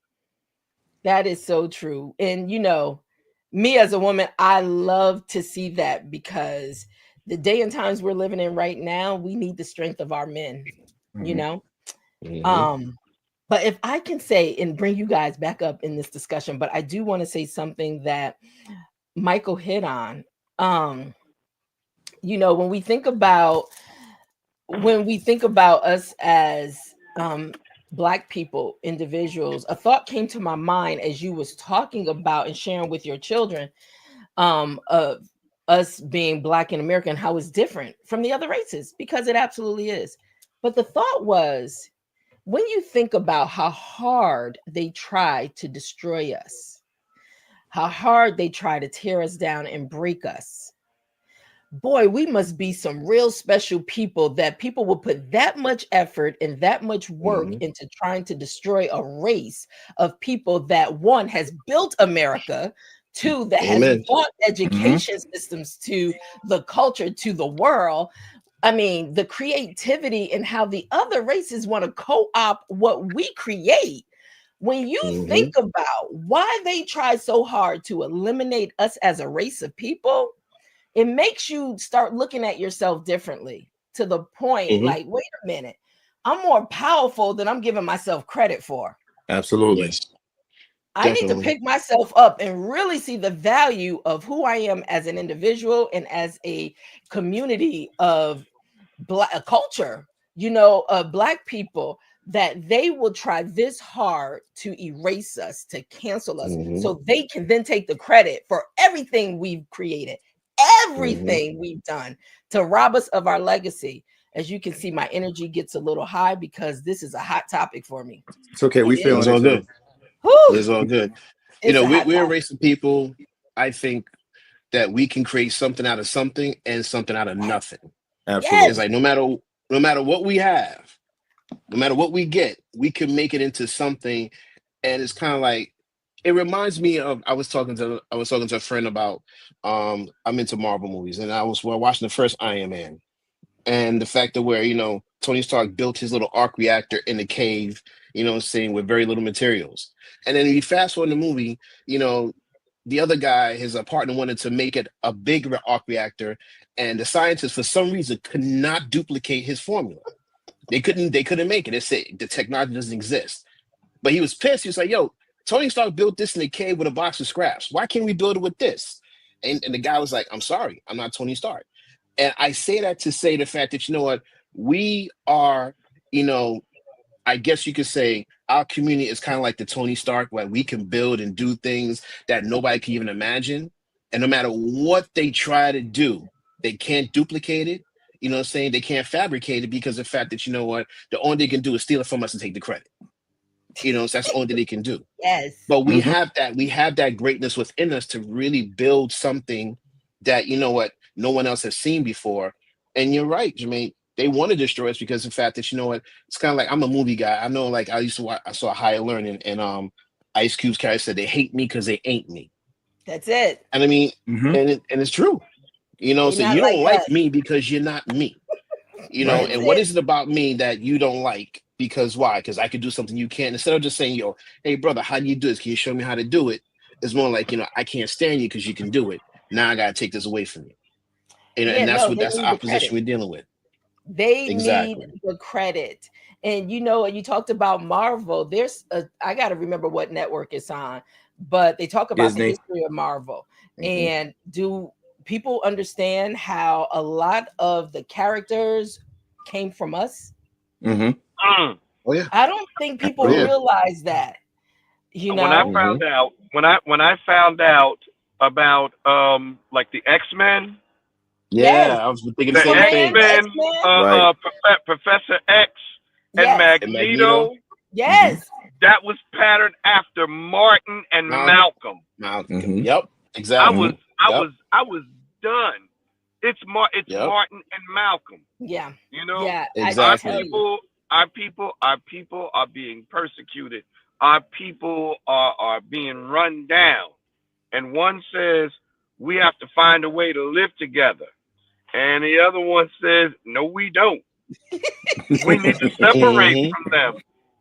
That is so true. And me as a woman, I love to see that, because the day and times we're living in right now, we need the strength of our men, But if I can say and bring you guys back up in this discussion, but I do want to say something that Michael hit on. When we think about us as Black people, individuals, a thought came to my mind as you was talking about and sharing with your children of us being Black and American, how it's different from the other races, because it absolutely is. But the thought was, when you think about how hard they try to destroy us, how hard they try to tear us down and break us, boy, we must be some real special people that people will put that much effort and that much work into trying to destroy a race of people that, one, has built America, two, that has brought education systems to the culture, to the world. I mean, the creativity and how the other races want to co-opt what we create. When you think about why they try so hard to eliminate us as a race of people, it makes you start looking at yourself differently, to the point like, wait a minute, I'm more powerful than I'm giving myself credit for. Absolutely. Yes. I need to pick myself up and really see the value of who I am as an individual and as a community of a culture, of Black people, that they will try this hard to erase us, to cancel us, so they can then take the credit for everything we've created, everything we've done, to rob us of our legacy. As you can see, my energy gets a little high because this is a hot topic for me. It's okay. We feeling it's all good. It's all good. We're a race of people. I think that we can create something out of something and something out of nothing. Absolutely. It's like no matter what we have, no matter what we get, we can make it into something. And it's kind of like, it reminds me of, I was talking to a friend about I'm into Marvel movies, and we're watching the first Iron Man, and the fact that where Tony Stark built his little arc reactor in the cave, saying, with very little materials. And then you fast forward in the movie, the other guy, his partner, wanted to make it a bigger arc reactor, and the scientists, for some reason, could not duplicate his formula. They couldn't make it. They said the technology doesn't exist. But he was pissed. He was like, "Yo, Tony Stark built this in the cave with a box of scraps. Why can't we build it with this?" And the guy was like, "I'm sorry, I'm not Tony Stark." And I say that to say the fact that, what, we are, I guess you could say our community is kind of like the Tony Stark, where we can build and do things that nobody can even imagine. And no matter what they try to do, they can't duplicate it. They can't fabricate it, because of the fact that, what, the only thing they can do is steal it from us and take the credit. So that's the only thing they can do. Yes. But we have that greatness within us to really build something that, what, no one else has seen before. And you're right, Germaine. They want to destroy us because of the fact that, what, it's kind of like, I'm a movie guy. I know, like, I saw Higher Learning, and Ice Cube's character said, "They hate me because they ain't me." That's it. And I mean, and it's true. So you don't like me because you're not me. And what is it about me that you don't like? Because why? Because I could do something you can't. Instead of just saying, "Yo, hey brother, how do you do this? Can you show me how to do it?" It's more like, I can't stand you because you can do it. Now I gotta take this away from you. Yeah, And no, they that's the need the opposition credit. we're dealing with. They need Exactly. the credit. And you talked about Marvel. I got to remember what network it's on, but they talk about the Disney. history of Marvel. Mhm. And do people understand how a lot of the characters came from us? Mhm. Mm. Oh yeah. I don't think Oh people yeah. realize that, When I Mhm. found out, when I found out about like the X-Men, Yes, Yeah, I was thinking the the same Superman, thing. X-Men, X-Men. Right. Professor X and Yes, And Magneto, Magneto, Mhm. yes, that was patterned after Martin and Malcolm, Malcolm. Malcolm. Mhm. Yep, I exactly. was Mhm. Yep, I was done. It's yep, Martin and Malcolm. yeah, You know, yeah. I our tell exactly. you, people are being persecuted. Our people are being run down. And one says we have to find a way to live together, and the other one says no, we don't. We need to separate Hmm. from them.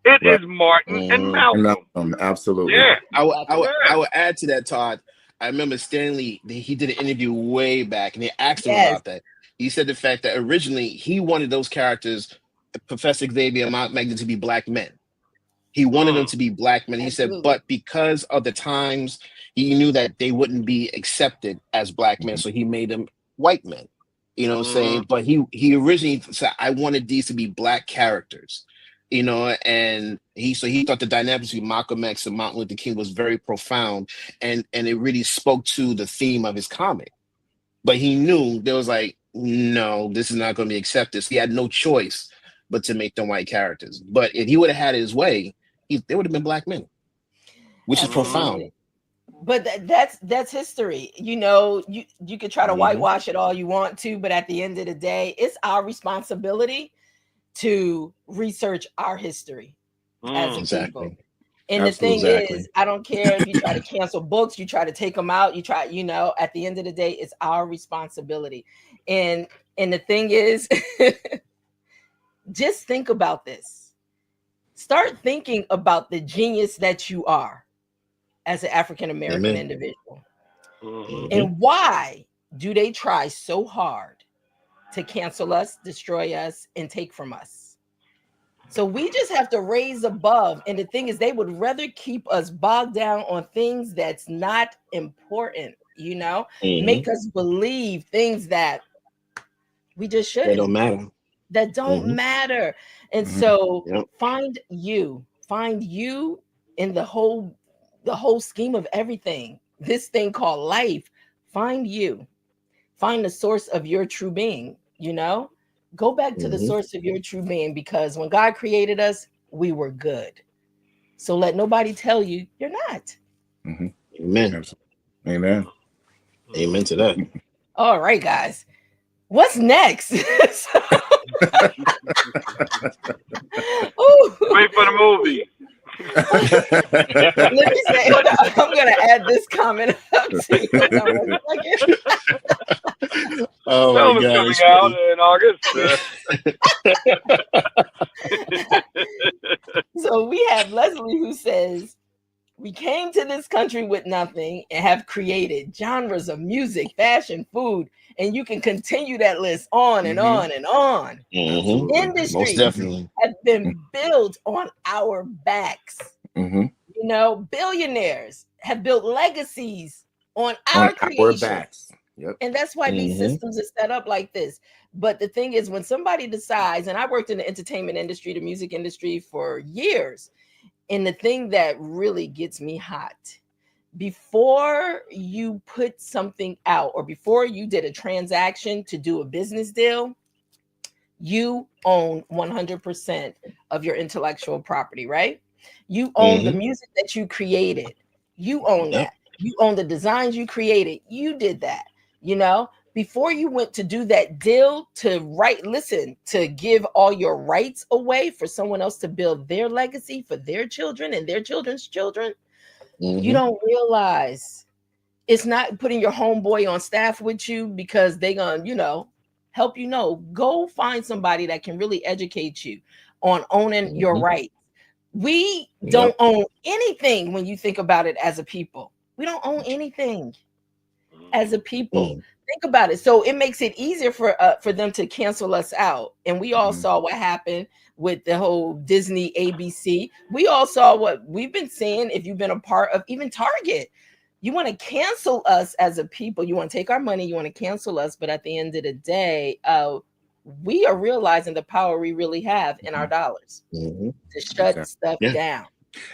It Right. is Martin and Hmm. And Malcolm. absolutely. Yeah, that's it. yeah. I would add to that, Todd. I remember Stanley. He did an interview way back, and they asked him Yes, about that. He said the fact that originally he wanted those characters, Professor Xavier and Mount Magnet, to be black men. He wanted them Mm, to be black men. He said, absolutely. but because of the times, he knew that they wouldn't be accepted as black men, Mhm. so he made them white men. You know what I'm mm, saying? But he originally said, I wanted these to be black characters. And he thought the dynamics between Malcolm X and Martin Luther King was very profound, and it really spoke to the theme of his comic. But he knew there was like, no, this is not going to be accepted. So he had no choice but to make them white characters. But if he would have had his way, they would have been black men, which is mm. profound. Absolutely. But that's history. You could try to Hmm. whitewash it all you want to, but at the end of the day, it's our responsibility to research our history as a Mm. people. Exactly. And the thing Absolutely. is, Exactly. I don't care if you try to cancel books, you try to take them out, at the end of the day, it's our responsibility. And the thing is, just think about this. Start thinking about the genius that you are as an African American Amen. individual. Mhm. Hmm. And why do they try so hard to cancel us, destroy us, and take from us? So we just have to raise above. And the thing is, they would rather keep us bogged down on things that's not important, Hmm. make us believe things that we just They don't shouldn't, matter. that don't Hmm. matter. And Mhm. so Yep. find you in the whole scheme of everything. This thing called life, find you. Find the source of your true being. Go back to the Hmm. source of your true being, because when God created us, we were good. So let nobody tell you you're not. Mhm. Amen. Absolutely. Amen. Amen to that. All right, guys. What's next? Ooh. Wait for the movie. Let me say, hold on. I'm gonna add this comment up too. Hold on 1 second. Oh my Film is God, coming it's out funny. in August. So we have Leslie, who says, we came to this country with nothing and have created genres of music, fashion, food, and you can continue that list on and Mhm. on and on. Hmm. Absolutely. Most Industries definitely. have been built on our backs. Mhm. Billionaires have built legacies on On our our creation. backs. Yep. And that's why these Hmm. systems are set up like this. But the thing is, when somebody decides, and I worked in the entertainment industry, the music industry for years, and the thing that really gets me hot, before you put something out or before you did a transaction to do a business deal, you own 100% of your intellectual property, right? You own the Hmm. music that you created. You own Yep. that. You own the designs you created. You did that. Before you went to do that deal to give all your rights away for someone else to build their legacy for their children and their children's children, you Hmm. don't realize it's not putting your homeboy on staff with you because they gonna, help go find somebody that can really educate you on owning your Hmm. rights. We Yep. don't own anything when you think about it as a people. We don't own anything as a people. Mm. Think about it. So it makes it easier for them to cancel us out. And we all saw what happened with the whole Disney ABC. We all saw what we've been seeing. If you've been a part of even Target, you want to cancel us as a people. You want to take our money. You want to cancel us. But at the end of the day, we are realizing the power we really have in our dollars to shut stuff down.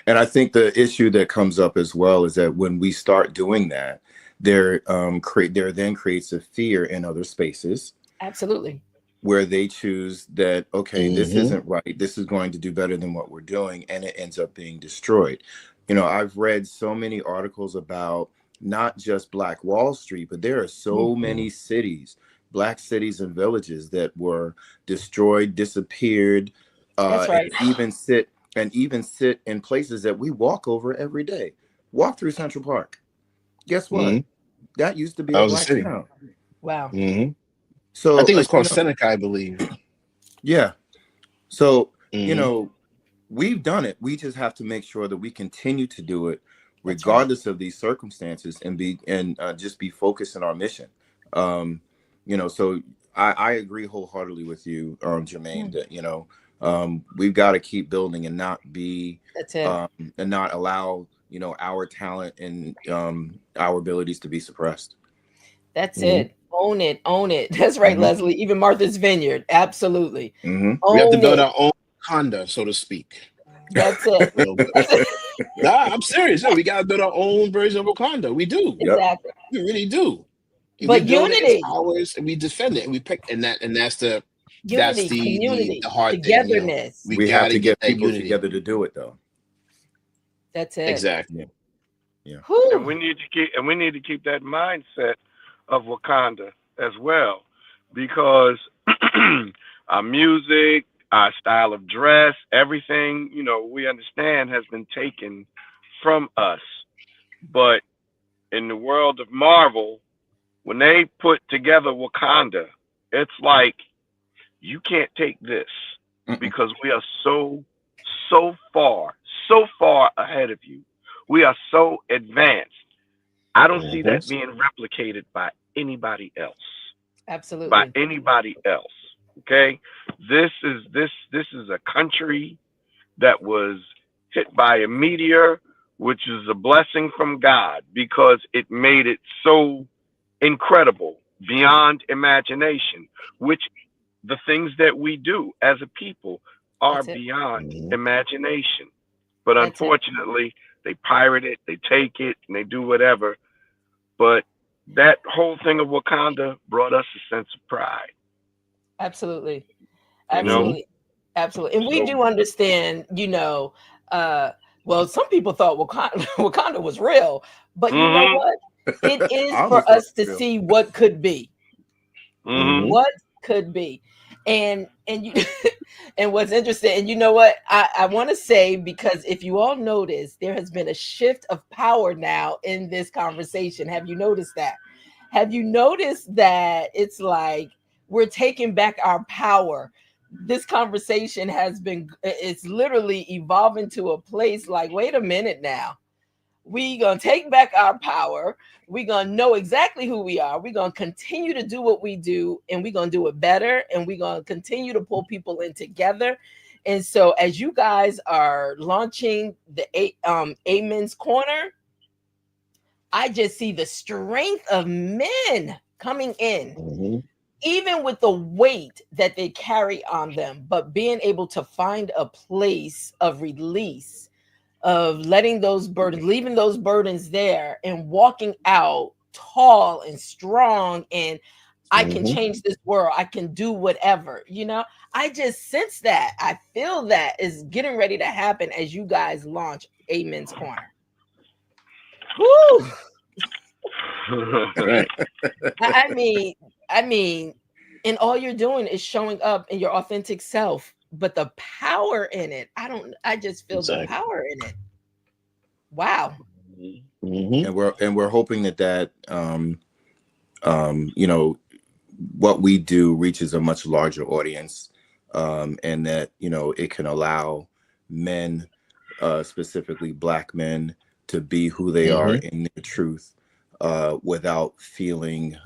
And I think the issue that comes up as well is that when we start doing that, there then creates a fear in other spaces. Absolutely. Where they choose that, okay, this isn't right. This is going to do better than what we're doing. And it ends up being destroyed. You know, I've read so many articles about not just Black Wall Street, but there are so many cities, Black cities and villages that were destroyed, disappeared, That's right. and even sit in places that we walk over every day. Walk through Central Park. Guess what? That used to be a Black town. Wow. So I think it was called Seneca, I believe. Yeah. So, you know, we've done it. We just have to make sure that we continue to do it regardless of these circumstances and just be focused on our mission. You know, so I agree wholeheartedly with you, Germaine, that, you know, we've got to keep building and not be and not allow, you know, our talent and our abilities to be suppressed. That's it. Own it. Own it. That's right, Leslie. Even Martha's Vineyard. Absolutely. We have to build our own Wakanda, so to speak. That's it. Nah, I'm serious. No, we got to build our own version of Wakanda. We do. Exactly. We really do. But we build unity. ours and we defend it and we pick and that's the unity, community, the hard togetherness. Thing, we have to get people together to do it, though. That's it. Exactly. Yeah. And we need to keep that mindset of Wakanda as well, because our music, our style of dress, everything, you know, we understand has been taken from us. But in the world of Marvel, when they put together Wakanda, it's like, you can't take this because we are so far ahead of you. We are so advanced. I don't see that being replicated by anybody else. Absolutely. By anybody else. Okay? This is a country that was hit by a meteor, which is a blessing from God because it made it so incredible, beyond imagination, which the things that we do as a people are beyond imagination. But unfortunately, they pirate it, they take it, and they do whatever. But that whole thing of Wakanda brought us a sense of pride. Absolutely. Absolutely. Absolutely. And we do understand, you know, well, some people thought Wakanda was real, but you know what? It is for us to see what could be. What could be. And you and what's interesting, and you know what, I want to say, because if you all notice, there has been a shift of power now in this conversation. Have you noticed that? Have you noticed that it's like we're taking back our power? This conversation it's literally evolving to a place like, wait a minute now. We're going to take back our power. We're going to know exactly who we are. We're going to continue to do what we do, and we're going to do it better. And we're going to continue to pull people in together. And so as you guys are launching the Amen's Corner, I just see the strength of men coming in, even with the weight that they carry on them, but being able to find a place of release, of letting those burdens, leaving those burdens there and walking out tall and strong. And I can change this world. I can do whatever, you know. I just sense that. I feel that is getting ready to happen as you guys launch Amen's Corner. Woo! Right. I mean, and all you're doing is showing up in your authentic self, but the power in it, I just feel the power in it. Wow. And we're hoping that you know, what we do reaches a much larger audience, and that, you know, it can allow men, specifically Black men, to be who they are in their truth, without feeling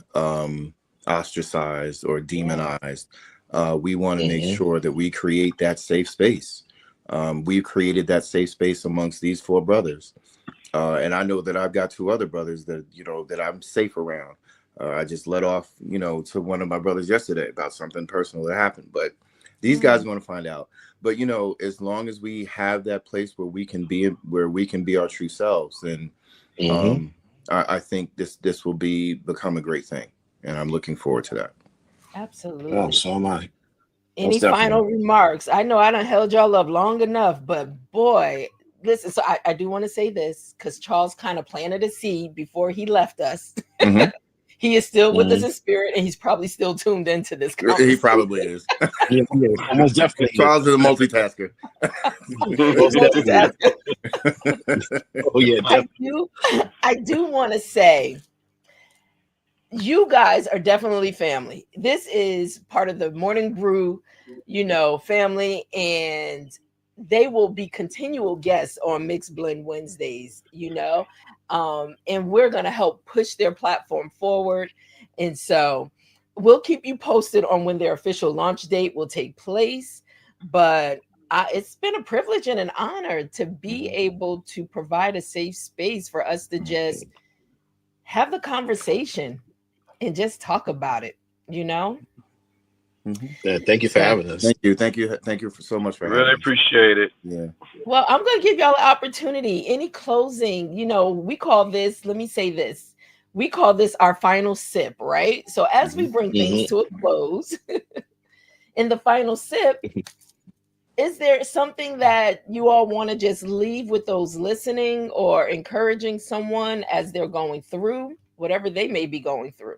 ostracized or demonized. We want to make sure that we create that safe space. We've created that safe space amongst these 4 brothers. And I know that I've got 2 other brothers that, that I'm safe around. I just let off, to one of my brothers yesterday about something personal that happened, but these guys want to find out. But, as long as we have that place where we can be our true selves, then I think this will become a great thing. And I'm looking forward to that. Absolutely. Oh, so am I. Any final remarks? I know I done held y'all up long enough, but boy, listen, so I do want to say this because Charles kind of planted a seed before he left us. He is still with us in spirit, and he's probably still tuned into this conversation. He probably is. Yeah, almost definitely. Charles is a multitasker. Oh yeah, definitely. I do want to say, you guys are definitely family. This is part of the Morning Brew, family, and they will be continual guests on Mixed Blend Wednesdays, and we're going to help push their platform forward. And so we'll keep you posted on when their official launch date will take place. But it's been a privilege and an honor to be able to provide a safe space for us to just have the conversation and just talk about it, Yeah, thank you for having us. Thank you so much for having us. Really appreciate it. Yeah. Well, I'm going to give y'all an opportunity. Any closing, we call this, let me say this, we call this our final sip, right? So as we bring things to a close, in the final sip, is there something that you all want to just leave with those listening or encouraging someone as they're going through whatever they may be going through?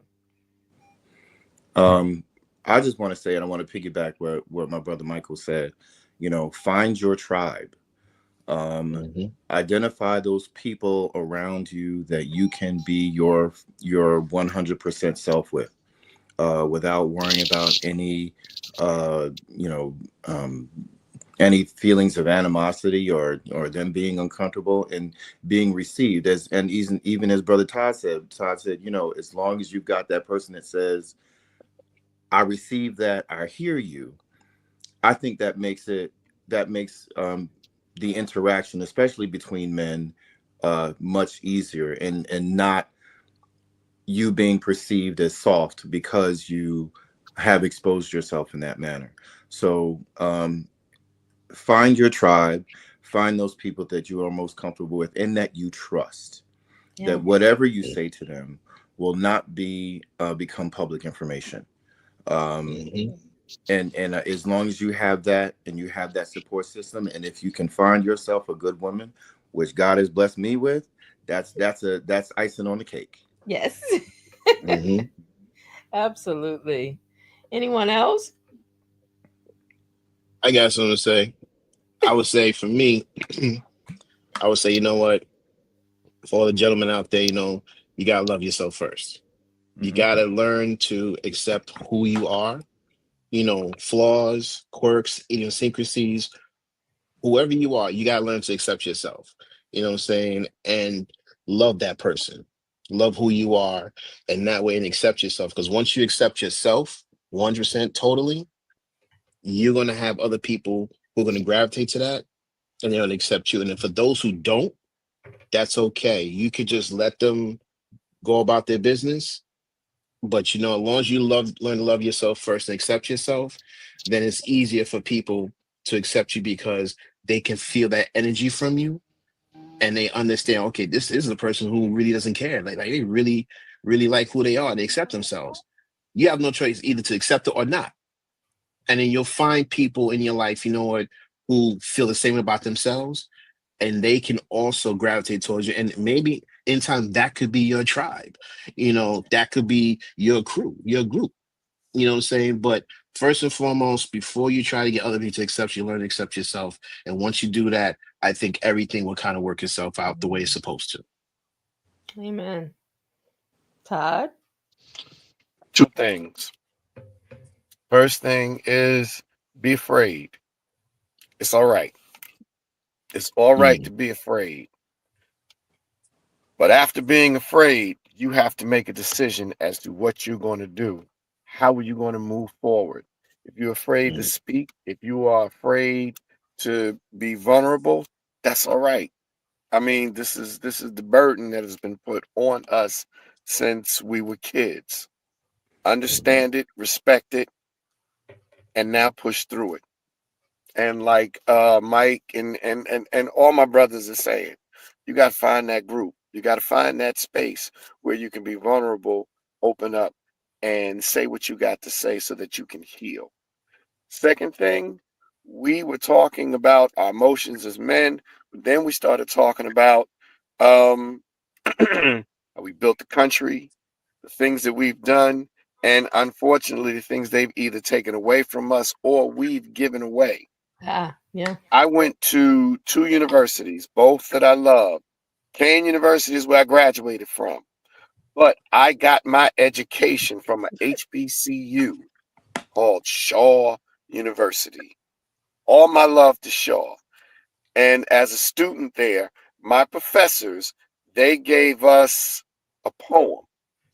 I just want to say, and I want to piggyback what my brother Michael said, find your tribe. Identify those people around you that you can be your 100% self with, without worrying about any feelings of animosity or them being uncomfortable and being received and even as brother Todd said, as long as you've got that person that says, I receive that, I hear you, I think that makes the interaction, especially between men, much easier, and not you being perceived as soft because you have exposed yourself in that manner. So find your tribe, find those people that you are most comfortable with and that you trust, that whatever you say to them will not become public information. And as long as you have that and you have that support system, and if you can find yourself a good woman, which God has blessed me with, that's icing on the cake. Yes. Absolutely. Anyone else? I got something to say. I would say for me, I would say, you know what, for all the gentlemen out there, you gotta love yourself first. You gotta learn to accept who you are, flaws, quirks, idiosyncrasies, whoever you are, you gotta learn to accept yourself. You know what I'm saying? And love that person. Love who you are, and that way and accept yourself. Because once you accept yourself 100% totally, you're gonna have other people who are gonna gravitate to that and they're gonna accept you. And then for those who don't, that's okay. You could just let them go about their business. But as long as you learn to love yourself first and accept yourself, then it's easier for people to accept you because they can feel that energy from you and they understand, okay, this is a person who really doesn't care. Like they really, really like who they are. They accept themselves. You have no choice either to accept it or not. And then you'll find people in your life, who feel the same about themselves, and they can also gravitate towards you. And maybe in time that could be your tribe, that could be your crew, your group, you know what I'm saying? But first and foremost, before you try to get other people to accept you, learn to accept yourself. And once you do that, I think everything will kind of work itself out the way it's supposed to. Amen. Todd? 2 things. First thing is be afraid. It's all right. It's all right to be afraid. But after being afraid, you have to make a decision as to what you're going to do. How are you going to move forward? If you're afraid to speak, if you are afraid to be vulnerable, that's all right. I mean, this is the burden that has been put on us since we were kids. Understand it, respect it, and now push through it. And like Mike and all my brothers are saying, you got to find that group. You got to find that space where you can be vulnerable, open up, and say what you got to say so that you can heal. Second thing, we were talking about our emotions as men, but then we started talking about how we built the country, the things that we've done, and unfortunately, the things they've either taken away from us or we've given away. Yeah. I went to 2 universities, both that I love. Kane University is where I graduated from, but I got my education from an HBCU called Shaw University. All my love to Shaw. And as a student there, my professors, they gave us a poem,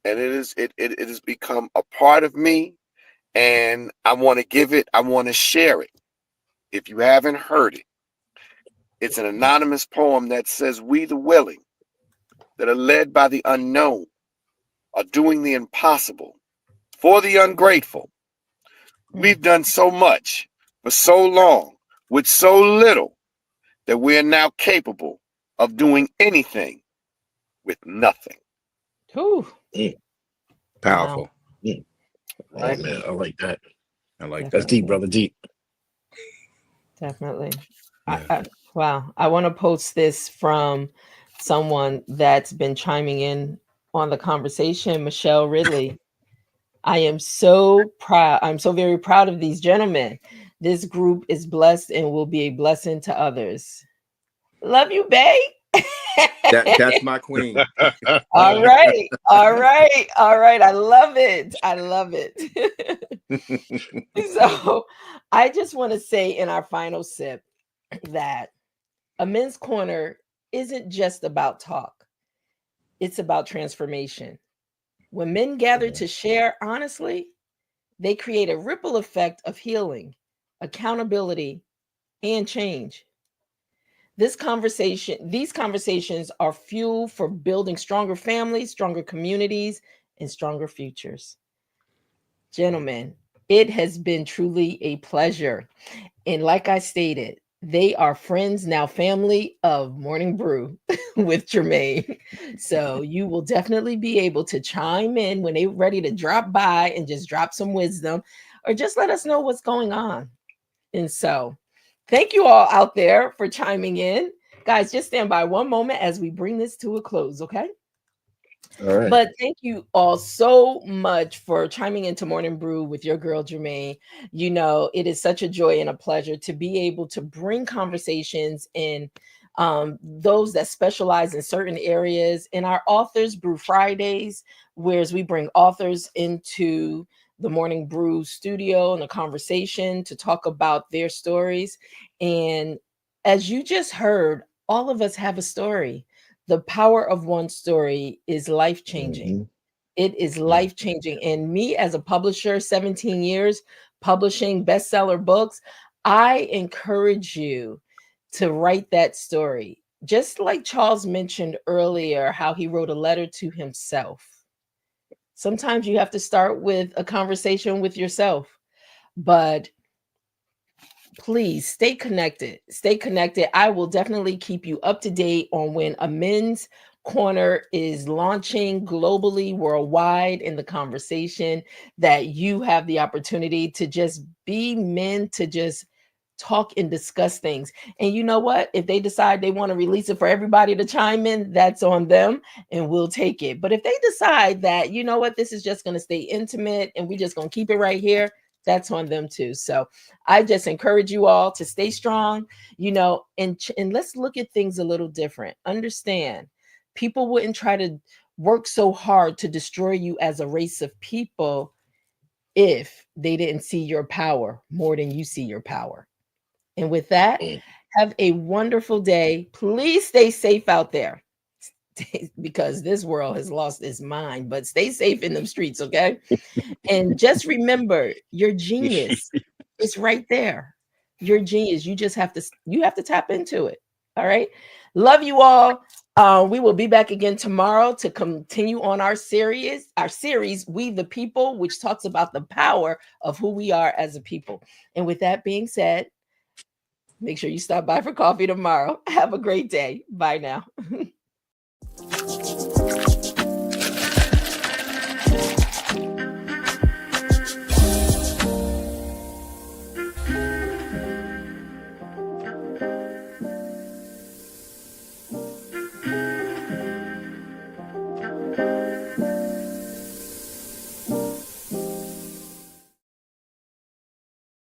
and it has become a part of me, and I want to give it, I want to share it. If you haven't heard it, it's an anonymous poem that says, "We the willing, that are led by the unknown, are doing the impossible for the ungrateful. We've done so much for so long with so little that we are now capable of doing anything with nothing." Whew. Powerful. Oh, Right? man, I like that. I like That's that. deep, brother. Deep. Definitely. Yeah. Wow. I want to post this from someone that's been chiming in on the conversation, Michelle Ridley. I am so proud. I'm so very proud of these gentlemen. This group is blessed and will be a blessing to others. Love you, babe. That's my queen. All right. All right. All right. I love it. I love it. So I just want to say in our final sip that a men's corner isn't just about talk, it's about transformation. When men gather to share honestly, they create a ripple effect of healing, accountability, and change. These conversations are fuel for building stronger families, stronger communities, and stronger futures. Gentlemen, it has been truly a pleasure. And like I stated, they are friends, now family of Morning Brew with Germaine. So you will definitely be able to chime in when they're ready to drop by and just drop some wisdom or just let us know what's going on. And so thank you all out there for chiming in. Guys, just stand by one moment as we bring this to a close, okay? All right. But thank you all so much for chiming into Morning Brew with your girl Germaine. You know, it is such a joy and a pleasure to be able to bring conversations in those that specialize in certain areas in our Authors Brew Fridays, whereas we bring authors into the Morning Brew studio and a conversation to talk about their stories. And as you just heard, all of us have a story. The power of one story is life changing. It is life changing. And me as a publisher, 17 years publishing bestseller books, I encourage you to write that story. Just like Charles mentioned earlier, how he wrote a letter to himself. Sometimes you have to start with a conversation with yourself, but please stay connected. Stay connected. I will definitely keep you up to date on when a men's corner is launching globally, worldwide in the conversation, that you have the opportunity to just be men, to just talk and discuss things. And you know what? If they decide they want to release it for everybody to chime in, that's on them and we'll take it. But if they decide that, you know what, this is just going to stay intimate and we're just going to keep it right here, that's on them too. So I just encourage you all to stay strong, you know, and let's look at things a little different. Understand, people wouldn't try to work so hard to destroy you as a race of people if they didn't see your power more than you see your power. And with that, have a wonderful day. Please stay safe out there. because this world has lost its mind. But stay safe in them streets, okay? And just remember, your genius is right there. Your genius. You just have to tap into it. All right. Love you all. We will be back again tomorrow to continue on our series, We the People, which talks about the power of who we are as a people. And with that being said, make sure you stop by for coffee tomorrow. Have a great day. Bye now.